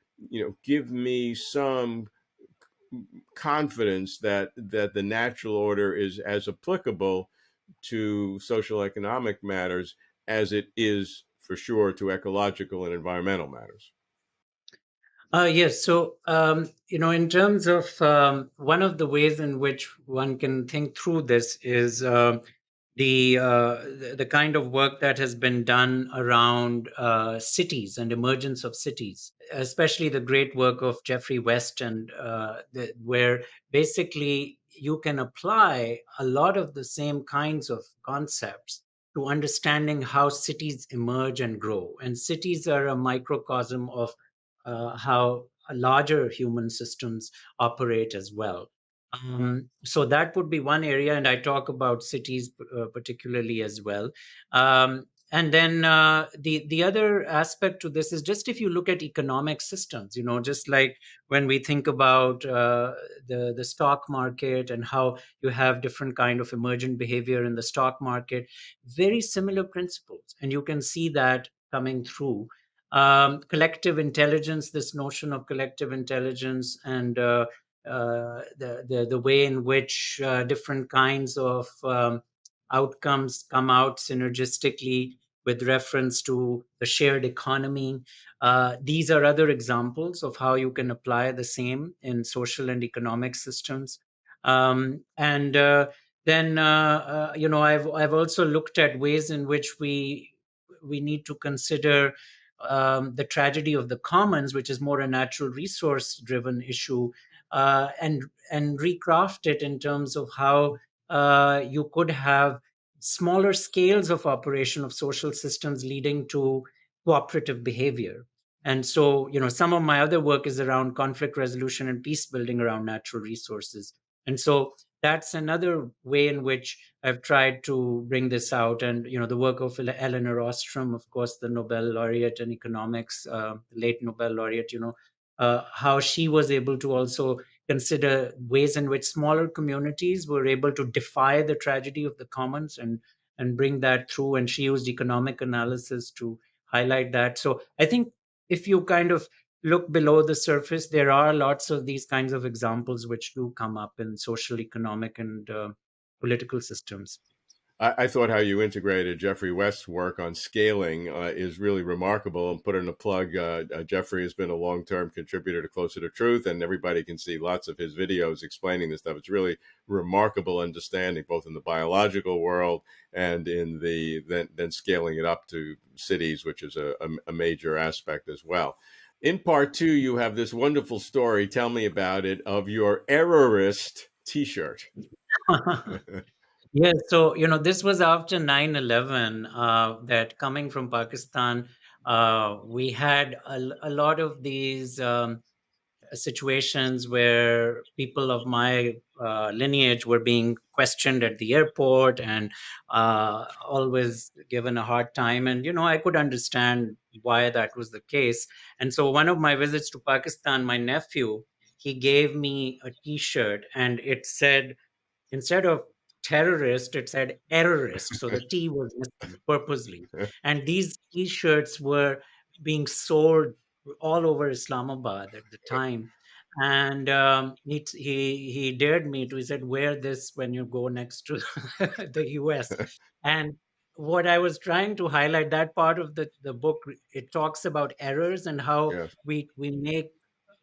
give me some confidence that the natural order is as applicable to social economic matters as it is for sure to ecological and environmental matters. Yes. So, in terms of one of the ways in which one can think through this is the kind of work that has been done around cities and emergence of cities, especially the great work of Jeffrey West, and where basically you can apply a lot of the same kinds of concepts to understanding how cities emerge and grow. And cities are a microcosm of how larger human systems operate as well. So that would be one area, and I talk about cities particularly as well. And then the other aspect to this is just if you look at economic systems, just like when we think about the stock market and how you have different kind of emergent behavior in the stock market, very similar principles, and you can see that coming through collective intelligence, this notion of collective intelligence, and the way in which different kinds of outcomes come out synergistically with reference to the shared economy. These are other examples of how you can apply the same in social and economic systems. And then I've also looked at ways in which we need to consider the tragedy of the commons, which is more a natural resource driven issue, and recraft it in terms of how you could have smaller scales of operation of social systems leading to cooperative behavior. And so, some of my other work is around conflict resolution and peace building around natural resources. And so that's another way in which I've tried to bring this out. And, the work of Eleanor Ostrom, of course, the Nobel laureate in economics, late Nobel laureate, how she was able to also consider ways in which smaller communities were able to defy the tragedy of the commons and bring that through. And she used economic analysis to highlight that. So I think if you kind of look below the surface, there are lots of these kinds of examples which do come up in social, economic, and political systems. I thought how you integrated Jeffrey West's work on scaling is really remarkable. And put in a plug, Jeffrey has been a long-term contributor to Closer to Truth, and everybody can see lots of his videos explaining this stuff. It's really remarkable understanding, both in the biological world and in the then scaling it up to cities, which is a major aspect as well. In part two, you have this wonderful story. Tell me about it, of your errorist T-shirt. Yes, so this was after 9/11. That coming from Pakistan, we had a lot of these. situations where people of my lineage were being questioned at the airport and always given a hard time. And, I could understand why that was the case. And so, one of my visits to Pakistan, my nephew, he gave me a t shirt and it said, instead of terrorist, it said errorist. So the T was missing purposely. And these t shirts were being sold all over Islamabad at the time. And he dared me to, he said, wear this when you go next to the US. And what I was trying to highlight, that part of the book, it talks about errors and how Yes. we make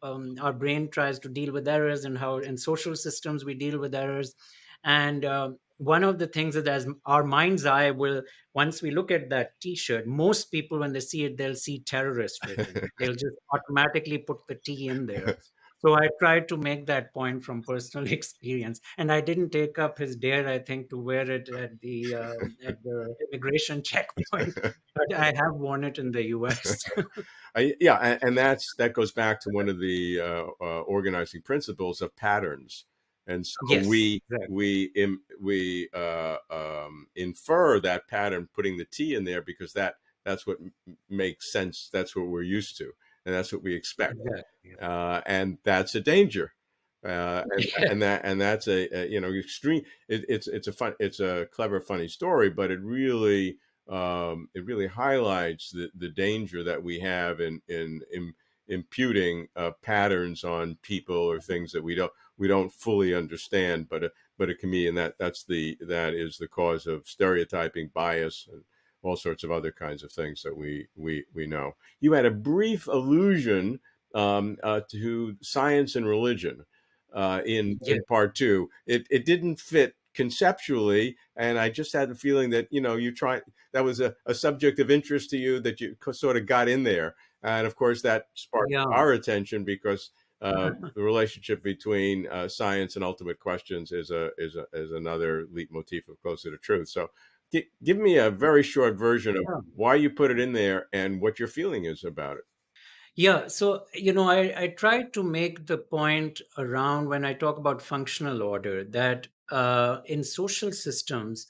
our brain tries to deal with errors, and how in social systems we deal with errors. And one of the things is, as our mind's eye will, once we look at that T-shirt, most people when they see it, they'll see terrorist written. They'll just automatically put the T in there. So I tried to make that point from personal experience, and I didn't take up his dare, I think, to wear it at the immigration checkpoint, but I have worn it in the US. Yeah, and that goes back to one of the organizing principles of patterns, and so Yes, we infer that pattern, putting the T in there because that's what makes sense. That's what we're used to, and that's what we expect, exactly. and that's a danger. Yeah. That's extreme. It's a clever, funny story, but it really highlights the danger that we have in imputing patterns on people or things that we don't fully understand, but it can be, and that is the cause of stereotyping, bias, and all sorts of other kinds of things that we know. You had a brief allusion to science and religion Yeah. in part two. It didn't fit conceptually, and I just had the feeling that you try that was a subject of interest to you that you sort of got in there, and of course that sparked Yeah. our attention because the relationship between science and ultimate questions is another leitmotif of Closer to Truth. So, give me a very short version of Yeah. why you put it in there and what your feeling is about it. Yeah, so I try to make the point around when I talk about functional order that in social systems,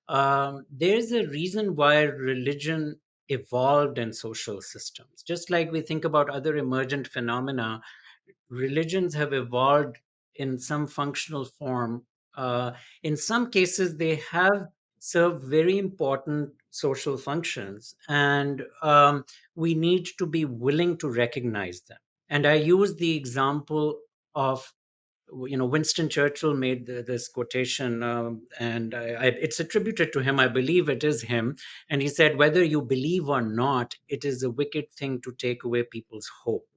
there's a reason why religion evolved in social systems. Just like we think about other emergent phenomena, religions have evolved in some functional form. In some cases, they have served very important social functions, and we need to be willing to recognize them. And I use the example of, Winston Churchill made this quotation, and it's attributed to him. I believe it is him, and he said, "Whether you believe or not, it is a wicked thing to take away people's hope."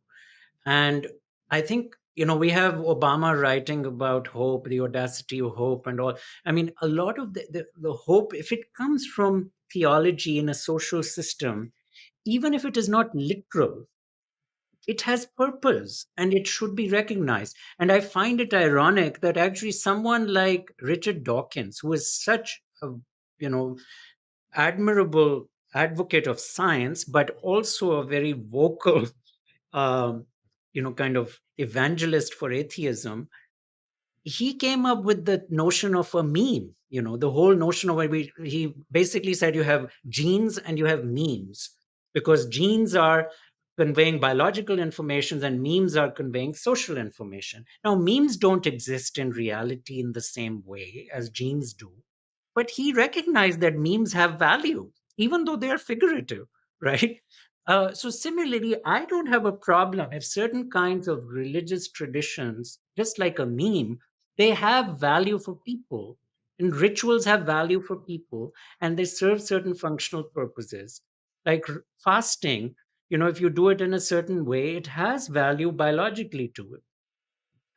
And I think, we have Obama writing about hope, the audacity of hope, and all. I mean, a lot of the hope, if it comes from theology in a social system, even if it is not literal, it has purpose and it should be recognized. And I find it ironic that actually someone like Richard Dawkins, who is such a, you know, admirable advocate of science, but also a very vocal um, kind of evangelist for atheism, he came up with the notion of a meme. The whole notion of where he basically said you have genes and you have memes, because genes are conveying biological information and memes are conveying social information. Now, memes don't exist in reality in the same way as genes do, but he recognized that memes have value, even though they are figurative, right? So, similarly, I don't have a problem if certain kinds of religious traditions, just like a meme, they have value for people, and rituals have value for people, and they serve certain functional purposes. Like fasting, if you do it in a certain way, it has value biologically to it.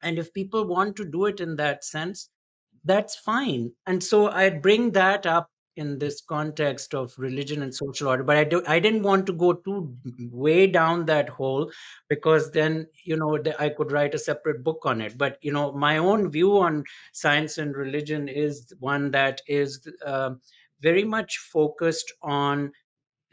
And if people want to do it in that sense, that's fine. And so I bring that up in this context of religion and social order, but I didn't want to go too way down that hole, because then I could write a separate book on it. But my own view on science and religion is one that is very much focused on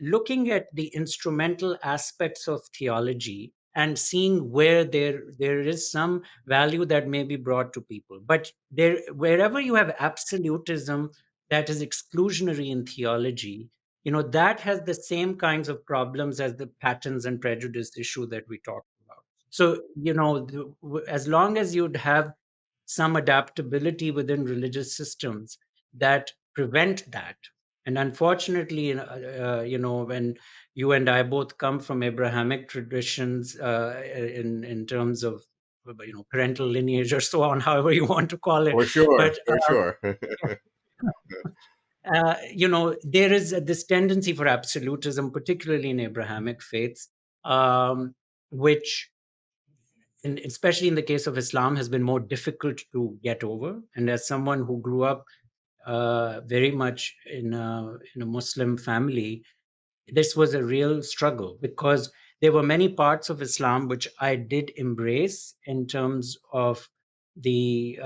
looking at the instrumental aspects of theology and seeing where there is some value that may be brought to people. But there, wherever you have absolutism that is exclusionary in theology, that has the same kinds of problems as the patterns and prejudice issue that we talked about. So as long as you'd have some adaptability within religious systems that prevent that. And unfortunately, when you and I both come from Abrahamic traditions, in terms of parental lineage or so on, however you want to call it, For sure, but for sure. there is this tendency for absolutism, particularly in Abrahamic faiths, which, especially in the case of Islam, has been more difficult to get over. And as someone who grew up very much in a Muslim family, this was a real struggle, because there were many parts of Islam which I did embrace in terms of the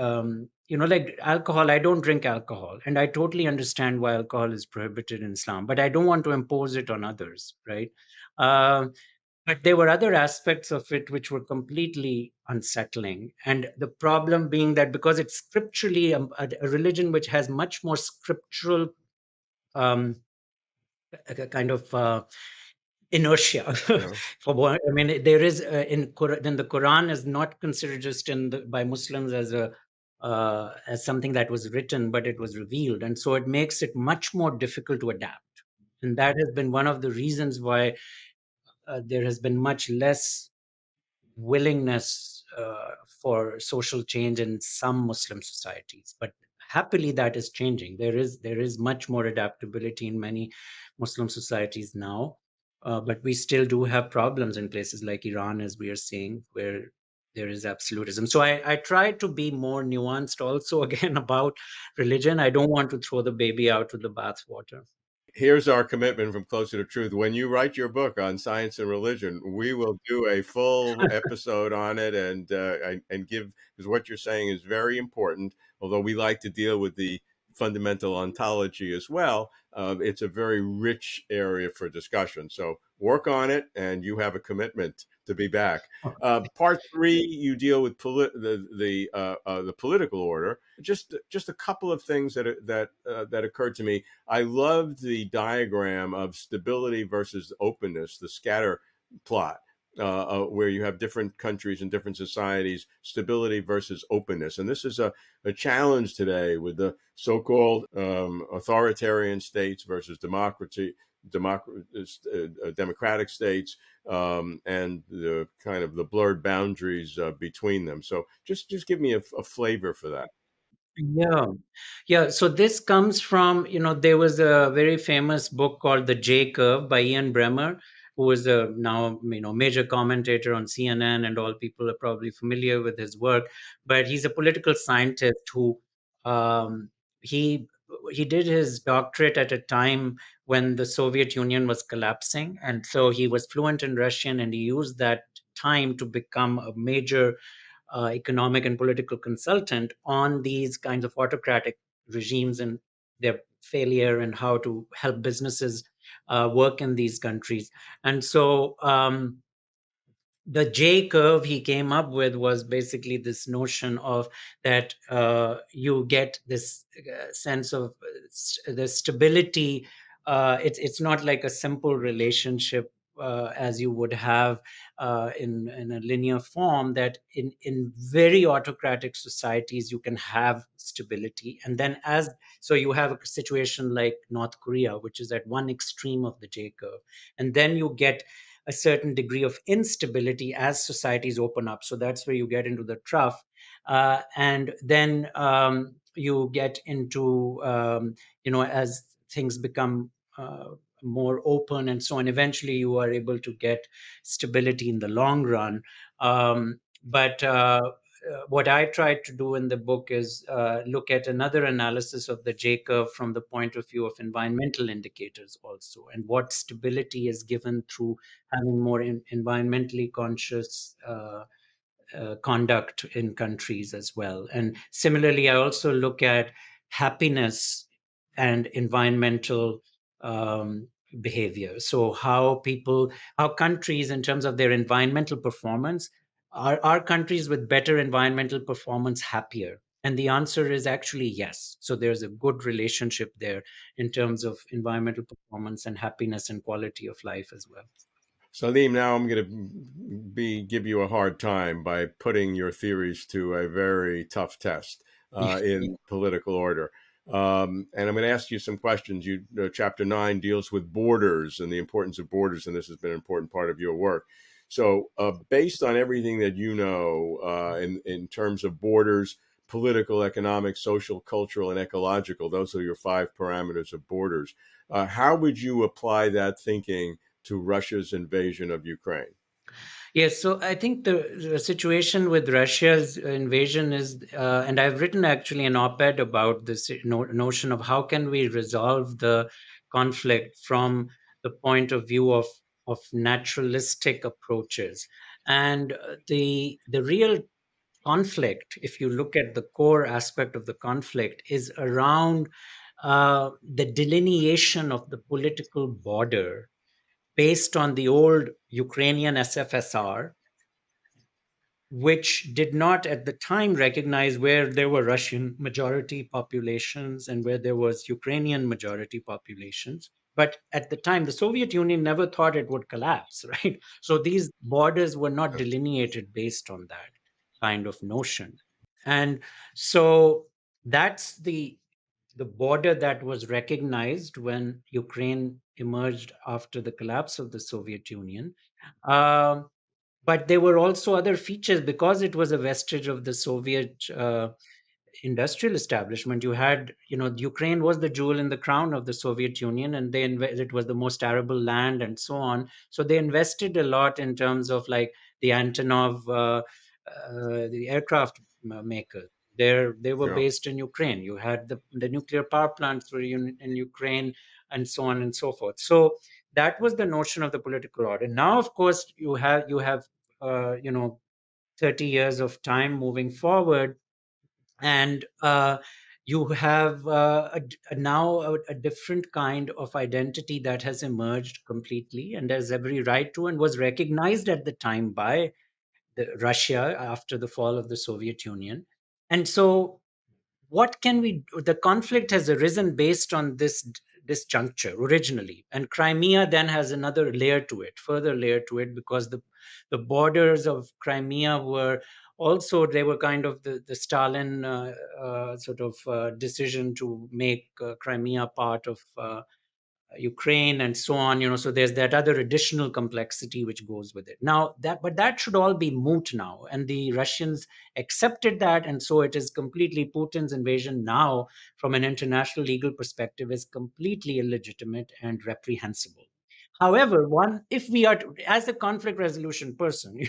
like alcohol. I don't drink alcohol, and I totally understand why alcohol is prohibited in Islam, but I don't want to impose it on others, right? But there were other aspects of it which were completely unsettling. And the problem being that because it's scripturally a religion which has much more scriptural um, a kind of inertia. Yeah. For what I mean, there is then the Quran is not considered just by Muslims as something that was written, but it was revealed, and so it makes it much more difficult to adapt. And that has been one of the reasons why there has been much less willingness for social change in some Muslim societies. But happily, that is changing. There is much more adaptability in many Muslim societies now, but we still do have problems in places like Iran, as we are seeing, where there is absolutism. So I try to be more nuanced also again about religion. I don't want to throw the baby out with the bathwater. Here's our commitment from Closer to Truth. When you write your book on science and religion, we will do a full episode on it and give, because what you're saying is very important. Although we like to deal with the fundamental ontology as well, it's a very rich area for discussion. So work on it, and you have a commitment to be back. Part three, you deal with the political order. Just a couple of things that occurred to me. I loved the diagram of stability versus openness, the scatter plot, where you have different countries and different societies, stability versus openness. And this is a challenge today with the so-called authoritarian states versus democratic states, and the kind of the blurred boundaries between them. So just give me a flavor for that. Yeah. Yeah. So this comes from, there was a very famous book called The J Curve by Ian Bremmer, who is a now, major commentator on CNN, and all people are probably familiar with his work. But he's a political scientist who um, he he did his doctorate at a time when the Soviet Union was collapsing. And so he was fluent in Russian, and he used that time to become a major economic and political consultant on these kinds of autocratic regimes and their failure, and how to help businesses work in these countries. And so the J curve he came up with was basically this notion of that you get this sense of the stability. It's not like a simple relationship as you would have in a linear form. That in very autocratic societies you can have stability, and then as so you have a situation like North Korea, which is at one extreme of the J curve, and then you get a certain degree of instability as societies open up. So that's where you get into the trough. And then you get into, as things become more open and so on, eventually you are able to get stability in the long run. But what I tried to do in the book is look at another analysis of the J curve from the point of view of environmental indicators also, and what stability is given through having more environmentally conscious conduct in countries as well. And similarly, I also look at happiness and environmental behavior. So how people, how countries, in terms of their environmental performance, are countries with better environmental performance happier? And the answer is actually yes. So there's a good relationship there in terms of environmental performance and happiness and quality of life as well. Salim, now I'm going to be give you a hard time by putting your theories to a very tough test in political order. And I'm going to ask you some questions. Chapter 9 deals with borders and the importance of borders, and this has been an important part of your work. So, based on everything that you know in terms of borders, political, economic, social, cultural, and ecological, those are your five parameters of borders. How would you apply that thinking to Russia's invasion of Ukraine? Yes, so I think the situation with Russia's invasion is, and I've written actually an op-ed about this notion of how can we resolve the conflict from the point of view of naturalistic approaches, and the real conflict, if you look at the core aspect of the conflict, is around the delineation of the political border based on the old Ukrainian SFSR, which did not at the time recognize where there were Russian majority populations and where there was Ukrainian majority populations. But at the time, the Soviet Union never thought it would collapse, right? So these borders were not delineated based on that kind of notion. And so that's the border that was recognized when Ukraine emerged after the collapse of the Soviet Union. Um, but there were also other features because it was a vestige of the Soviet industrial establishment. You had, Ukraine was the jewel in the crown of the Soviet Union, and it was the most arable land and so on. So they invested a lot in terms of like the Antonov, the aircraft makers. They were Yeah. based in Ukraine. You had the nuclear power plants were in Ukraine, and so on and so forth. So that was the notion of the political order. Now, of course, you have 30 years of time moving forward, and you have now a different kind of identity that has emerged completely and has every right to, and was recognized at the time by Russia after the fall of the Soviet Union. And so what can we do? The conflict has arisen based on this juncture originally, and Crimea then has another layer to it, further layer to it, because the borders of Crimea were also, they were kind of the Stalin sort of decision to make Crimea part of Ukraine and so on, so there's that other additional complexity which goes with it. Now but that should all be moot now, and the Russians accepted that, and so it is completely, Putin's invasion now from an international legal perspective is completely illegitimate and reprehensible. However, one if we are as a conflict resolution person,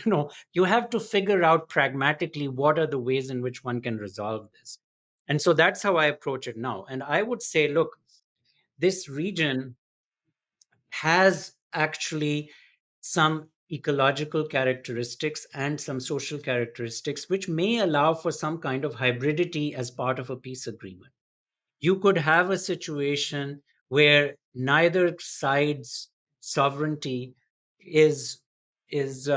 you have to figure out pragmatically what are the ways in which one can resolve this. And so that's how I approach it now, and I would say, look, this region has actually some ecological characteristics and some social characteristics which may allow for some kind of hybridity as part of a peace agreement. You could have a situation where neither side's sovereignty is is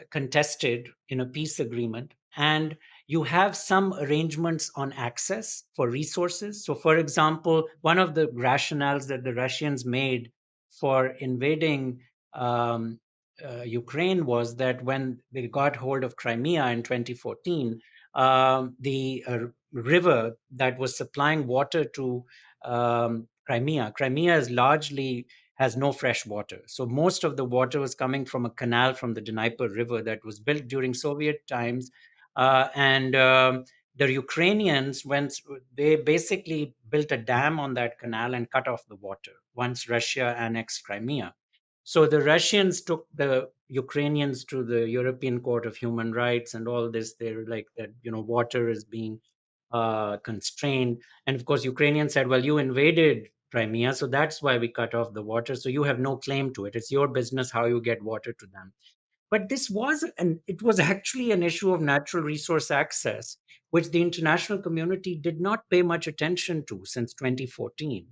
contested in a peace agreement, and you have some arrangements on access for resources. So for example, one of the rationales that the Russians made for invading Ukraine was that when they got hold of Crimea in 2014, the river that was supplying water to Crimea is largely has no fresh water. So most of the water was coming from a canal from the Dnieper River that was built during Soviet times, and the Ukrainians, went, they basically built a dam on that canal and cut off the water once Russia annexed Crimea. So the Russians took the Ukrainians to the European Court of Human Rights and all this. They're like that, water is being constrained. And of course, Ukrainians said, well, you invaded Crimea, so that's why we cut off the water. So you have no claim to it. It's your business how you get water to them. But it was actually an issue of natural resource access, which the international community did not pay much attention to since 2014.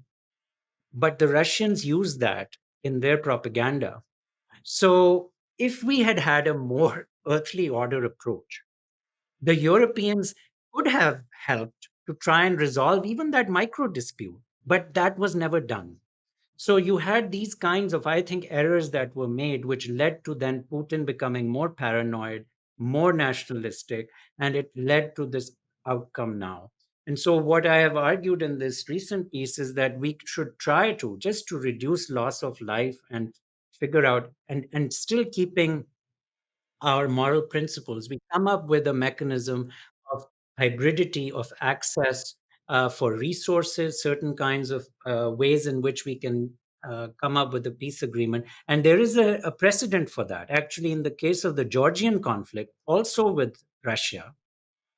but the Russians use that in their propaganda. So, if we had had a more earthly order approach, the Europeans could have helped to try and resolve even that micro dispute, but that was never done. So you had these kinds of, I think, errors that were made, which led to then Putin becoming more paranoid, more nationalistic, and it led to this outcome now. And so what I have argued in this recent piece is that we should try to just to reduce loss of life and figure out and still keeping our moral principles, we come up with a mechanism of hybridity of access for resources, certain kinds of ways in which we can come up with a peace agreement. And there is a precedent for that. Actually, in the case of the Georgian conflict, also with Russia,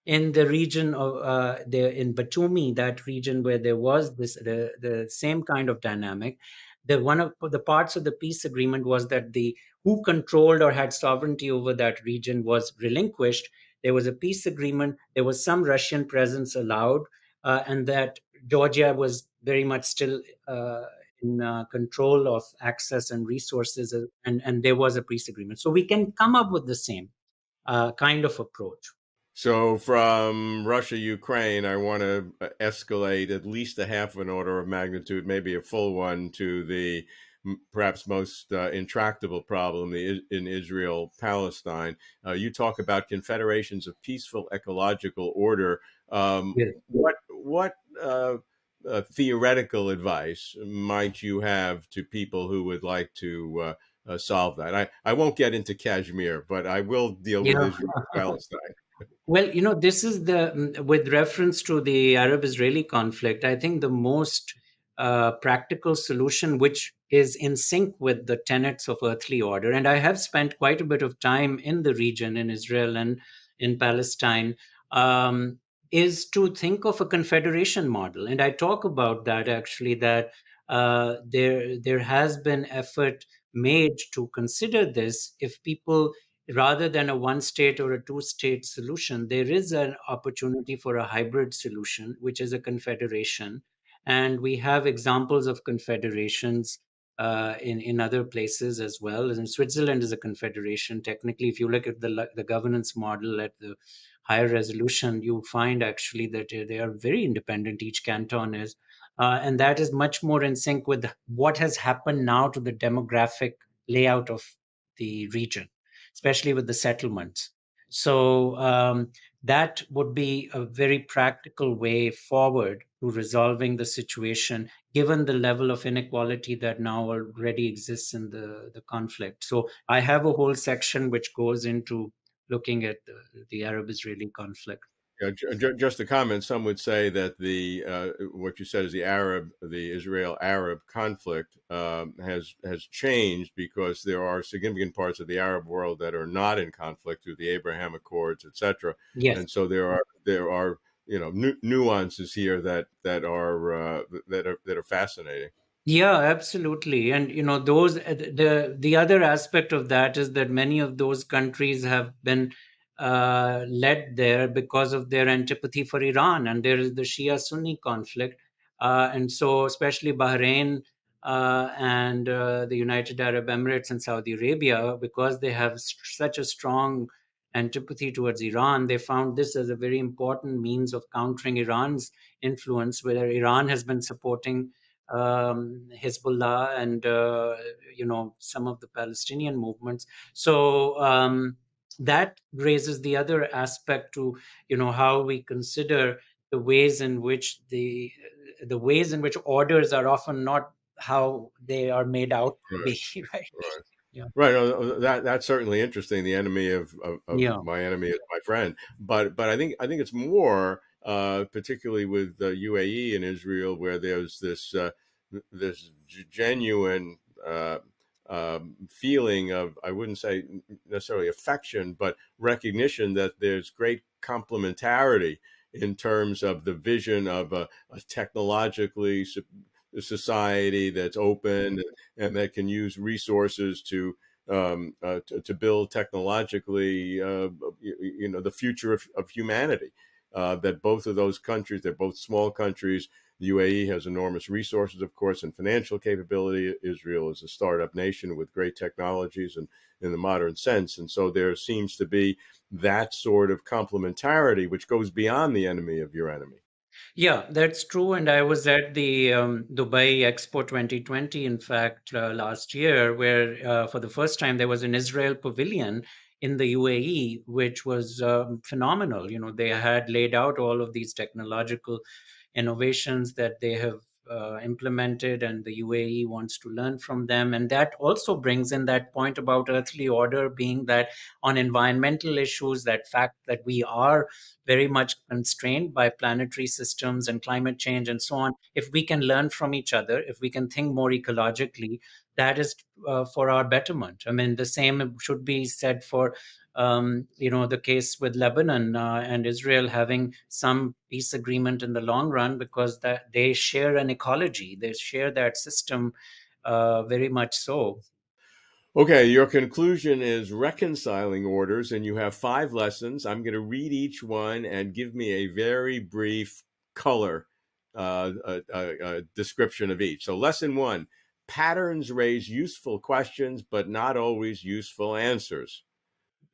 in the region of there in Batumi, that region where there was the same kind of dynamic. The one of the parts of the peace agreement was that the who controlled or had sovereignty over that region was relinquished. There was a peace agreement. There was some Russian presence allowed, and that Georgia was very much still in control of access and resources, and there was a peace agreement. So we can come up with the same kind of approach. So from Russia, Ukraine, I want to escalate at least a half an order of magnitude, maybe a full one, to the perhaps most intractable problem in Israel Palestine. You talk about confederations of peaceful ecological order. What theoretical advice might you have to people who would like to solve that? I won't get into Kashmir, but I will deal with Yeah. Israel Palestine. Well, this is with reference to the Arab Israeli conflict, I think the most practical solution, which is in sync with the tenets of earthly order. And I have spent quite a bit of time in the region, in Israel and in Palestine, um, is to think of a confederation model. And I talk about that actually, that there has been effort made to consider this. If people, rather than a one state or a two state solution, there is an opportunity for a hybrid solution, which is a confederation. And we have examples of confederations in other places as well. And Switzerland is a confederation. Technically, if you look at the governance model at the higher resolution, you find actually that they are very independent, each canton is. And that is much more in sync with what has happened now to the demographic layout of the region, especially with the settlements. So that would be a very practical way forward to resolving the situation, given the level of inequality that now already exists in the conflict. So I have a whole section which goes into looking at the Arab Israeli conflict. Yeah, just a comment. Some would say that the what you said is the Israel Arab conflict has changed because there are significant parts of the Arab world that are not in conflict through the Abraham Accords, etc. Yes. And so there are nuances here that are fascinating. Yeah, absolutely. And those the other aspect of that is that many of those countries have been led there because of their antipathy for Iran, and there is the Shia Sunni conflict, and so especially Bahrain and the United Arab Emirates and Saudi Arabia, because they have such a strong antipathy towards Iran, they found this as a very important means of countering Iran's influence, where Iran has been supporting Hezbollah and some of the Palestinian movements. So that raises the other aspect to how we consider the ways in which the ways in which orders are often not how they are made out to Right, be. Right. right. Yeah. Right. That's certainly interesting. The enemy of Yeah. my enemy is my friend. But I think it's more particularly with the UAE and Israel, where there's this genuine feeling of, I wouldn't say necessarily affection, but recognition that there's great complementarity in terms of the vision of a technologically society that's open and that can use resources to build technologically, the future of humanity. That both of those countries, they're both small countries, The UAE has enormous resources, of course, and financial capability. Israel is a startup nation with great technologies and in the modern sense. And so there seems to be that sort of complementarity, which goes beyond the enemy of your enemy. Yeah, that's true. And I was at the Dubai Expo 2020, in fact, last year, where for the first time there was an Israel pavilion in the UAE, which was phenomenal. You know, they had laid out all of these technological innovations that they have implemented, and the UAE wants to learn from them. And that also brings in that point about earthly order, being that on environmental issues, that fact that we are very much constrained by planetary systems and climate change and so on. If we can learn from each other, if we can think more ecologically, that is for our betterment. I mean, the same should be said for the case with Lebanon and Israel having some peace agreement in the long run, because that they share an ecology, they share that system very much so. Okay, your conclusion is reconciling orders, and you have 5 lessons. I'm going to read each one and give me a very brief color description of each. So, lesson one: patterns raise useful questions, but not always useful answers.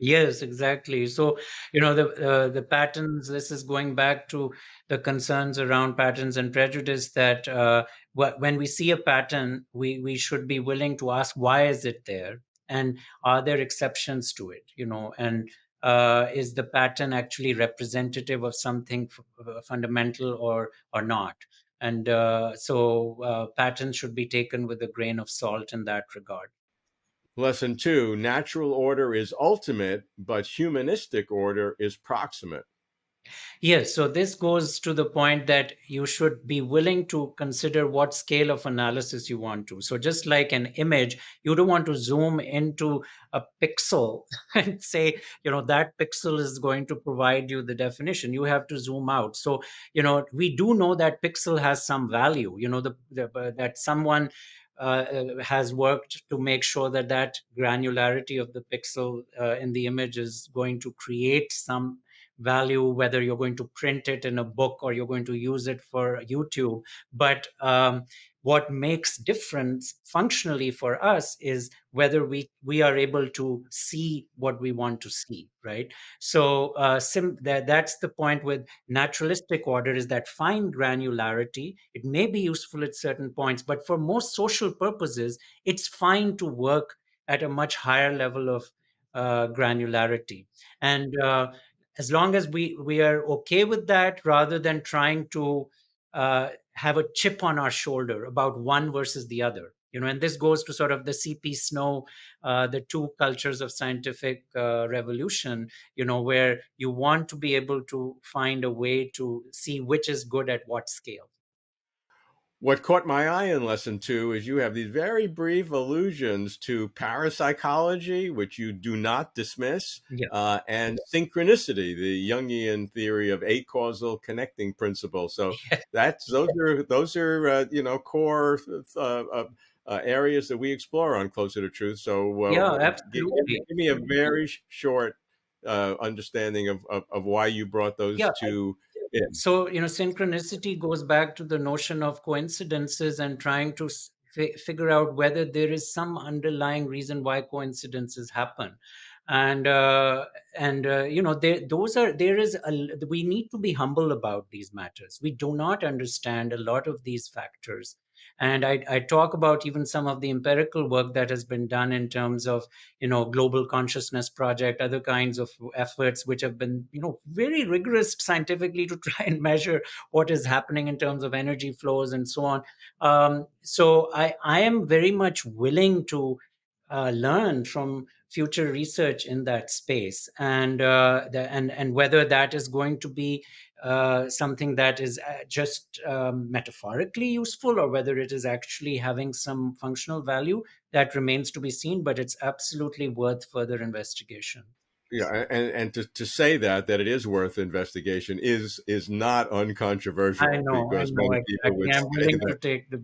Yes, exactly. So, the patterns. This is going back to the concerns around patterns and prejudice. That when we see a pattern, we should be willing to ask why is it there, and are there exceptions to it? And is the pattern actually representative of something fundamental or not? And patterns should be taken with a grain of salt in that regard. Lesson two: natural order is ultimate, but humanistic order is proximate. Yes, so this goes to the point that you should be willing to consider what scale of analysis you want to. So, just like an image, you don't want to zoom into a pixel and say, that pixel is going to provide you the definition. You have to zoom out. So, we do know that pixel has some value, that someone has worked to make sure that that granularity of the pixel in the image is going to create some value, whether you're going to print it in a book or you're going to use it for YouTube. But what makes difference functionally for us is whether we are able to see what we want to see, right? So that's the point with naturalistic order, is that fine granularity. It may be useful at certain points, but for most social purposes, it's fine to work at a much higher level of granularity. And as long as we are okay with that, rather than trying to have a chip on our shoulder about one versus the other. And this goes to sort of the CP Snow, the two cultures of scientific revolution, where you want to be able to find a way to see which is good at what scale. What caught my eye in lesson two is you have these very brief allusions to parapsychology, which you do not dismiss, Yeah. and synchronicity, the Jungian theory of acausal connecting principle. So that's those are core areas that we explore on Closer to Truth. So Yeah, give, absolutely. give me a very short understanding of why you brought those Yeah. two in. So, synchronicity goes back to the notion of coincidences and trying to figure out whether there is some underlying reason why coincidences happen. And there is we need to be humble about these matters. We do not understand a lot of these factors. And I talk about even some of the empirical work that has been done in terms of, global consciousness project, other kinds of efforts which have been, very rigorous scientifically to try and measure what is happening in terms of energy flows and so on. So I am very much willing to learn from future research in that space, and and whether that is going to be something that is just metaphorically useful, or whether it is actually having some functional value, that remains to be seen, but it's absolutely worth further investigation. Yeah, and to say that it is worth investigation is not uncontroversial I because know many people exactly. would I'm say willing that. to take the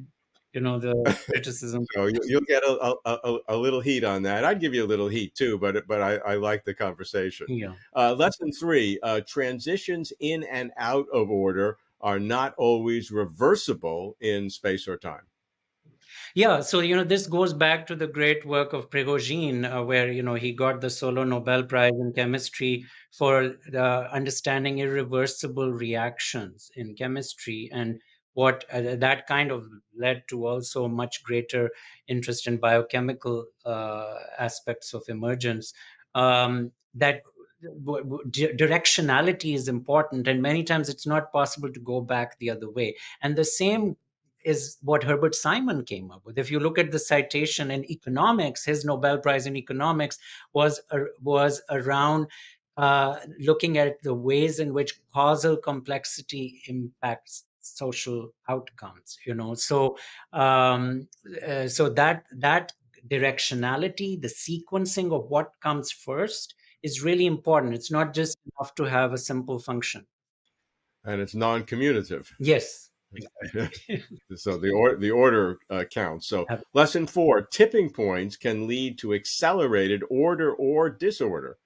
criticism. So you'll get a little heat on that. I'd give you a little heat too, but I like the conversation. Yeah. Lesson three: transitions in and out of order are not always reversible in space or time. Yeah, so this goes back to the great work of Prigogine, where he got the solo Nobel Prize in chemistry for understanding irreversible reactions in chemistry, and what that kind of led to also much greater interest in biochemical aspects of emergence. That directionality is important, and many times it's not possible to go back the other way. And the same is what Herbert Simon came up with. If you look at the citation in economics, his Nobel Prize in economics was around looking at the ways in which causal complexity impacts social outcomes. So that directionality, the sequencing of what comes first, is really important. It's not just enough to have a simple function. And it's non-commutative. Yes, exactly. So the order counts. So lesson 4: tipping points can lead to accelerated order or disorder,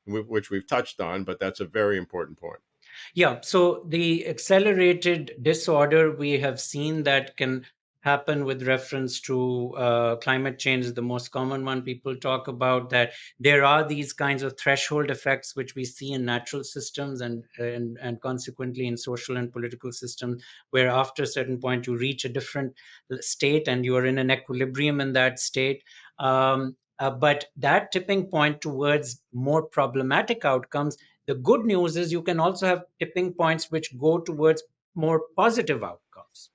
which we've touched on, but that's a very important point. Yeah, so the accelerated disorder we have seen that can happen with reference to climate change is the most common one people talk about. That there are these kinds of threshold effects which we see in natural systems and consequently in social and political systems, where after a certain point you reach a different state and you are in an equilibrium in that state. But that tipping point towards more problematic outcomes, the good news is you can also have tipping points which go towards more positive outcomes.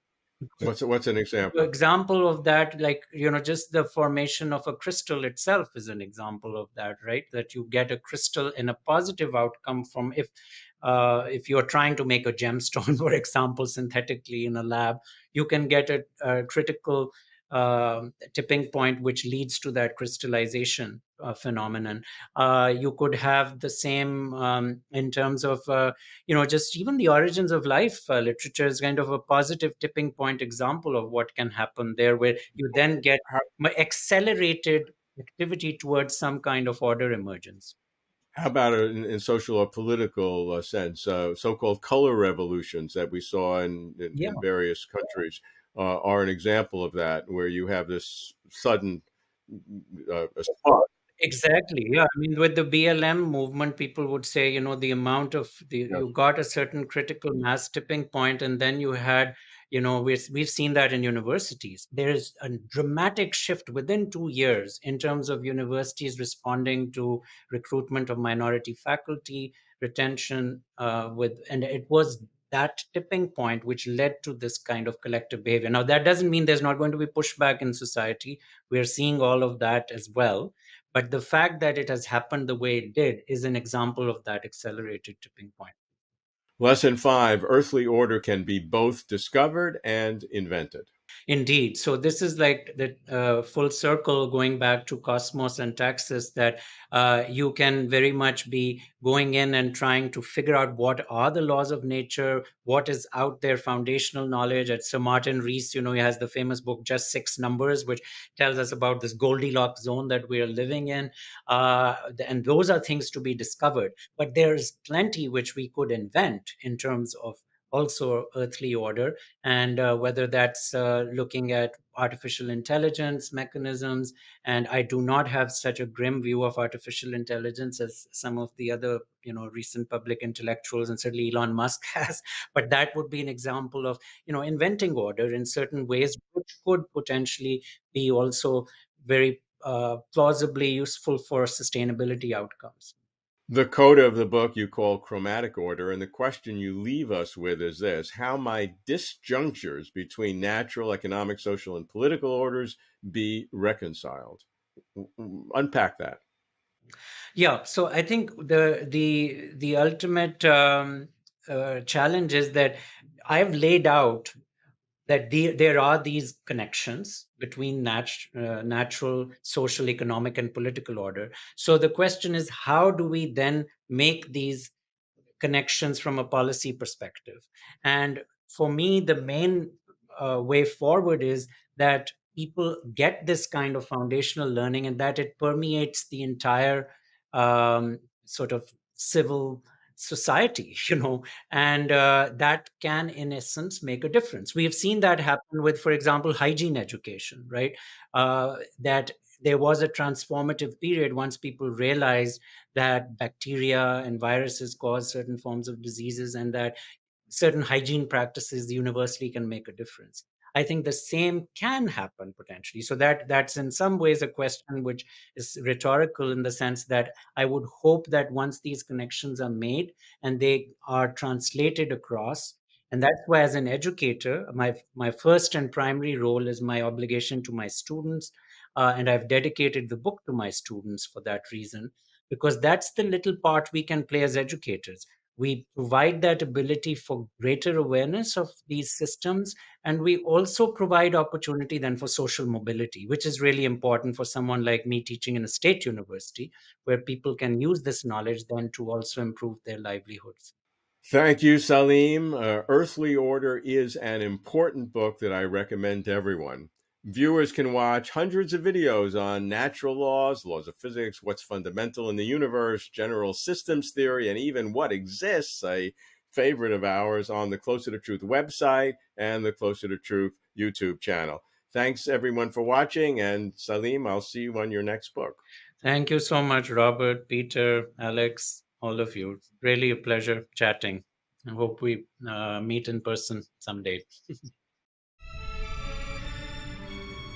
What's an The example? example of that, like, just the formation of a crystal itself is an example of that, right? That you get a crystal in a positive outcome from, if you're trying to make a gemstone, for example, synthetically in a lab, you can get a critical tipping point which leads to that crystallization phenomenon. You could have the same in terms of just even the origins of life. Literature is kind of a positive tipping point example of what can happen there, where you then get How, accelerated activity towards some kind of order emergence. how about in social or political sense, so-called color revolutions that we saw Yeah. in various countries are an example of that, where you have this sudden spark. Exactly. Yeah. I mean, with the BLM movement, people would say, the amount of you got a certain critical mass tipping point, and then you had, we've seen that in universities. There is a dramatic shift within 2 years in terms of universities responding to recruitment of minority faculty, retention, and it was that tipping point which led to this kind of collective behavior. Now, that doesn't mean there's not going to be pushback in society. We're seeing all of that as well, but the fact that it has happened the way it did is an example of that accelerated tipping point. Lesson 5: earthly order can be both discovered and invented. Indeed. So this is like the full circle going back to Cosmos and Taxis, that you can very much be going in and trying to figure out what are the laws of nature, what is out there, foundational knowledge. At Sir Martin Rees, he has the famous book, Just Six Numbers, which tells us about this Goldilocks zone that we are living in. And those are things to be discovered. But there's plenty which we could invent in terms of also earthly order, and whether that's looking at artificial intelligence mechanisms. And I do not have such a grim view of artificial intelligence as some of the other recent public intellectuals, and certainly Elon Musk has. But that would be an example of inventing order in certain ways, which could potentially be also very plausibly useful for sustainability outcomes. The coda of the book you call chromatic order, and the question you leave us with is this: how might disjunctures between natural, economic, social, and political orders be reconciled? Unpack that. Yeah, so I think the ultimate challenge is that I've laid out that there are these connections between natural, social, economic, and political order. So the question is, how do we then make these connections from a policy perspective? And for me, the main way forward is that people get this kind of foundational learning, and that it permeates the entire sort of civil society, and that can, in essence, make a difference. We have seen that happen with, for example, hygiene education, right? That there was a transformative period once people realized that bacteria and viruses cause certain forms of diseases, and that certain hygiene practices universally can make a difference. I think the same can happen potentially. So that's in some ways a question which is rhetorical, in the sense that I would hope that once these connections are made and they are translated across, and that's why, as an educator, my first and primary role is my obligation to my students, and I've dedicated the book to my students for that reason, because that's the little part we can play as educators. We provide that ability for greater awareness of these systems, and we also provide opportunity then for social mobility, which is really important for someone like me teaching in a state university, where people can use this knowledge then to also improve their livelihoods. Thank you, Saleem. Earthly Order is an important book that I recommend to everyone. Viewers can watch hundreds of videos on natural laws, laws of physics, what's fundamental in the universe, general systems theory, and even what exists, a favorite of ours, on the Closer to Truth website and the Closer to Truth YouTube channel. Thanks, everyone, for watching. And Saleem, I'll see you on your next book. Thank you so much, Robert, Peter, Alex, all of you. Really a pleasure chatting. I hope we meet in person someday.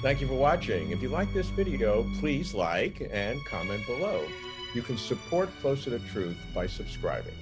Thank you for watching. If you like this video, please like and comment below. You can support Closer to Truth by subscribing.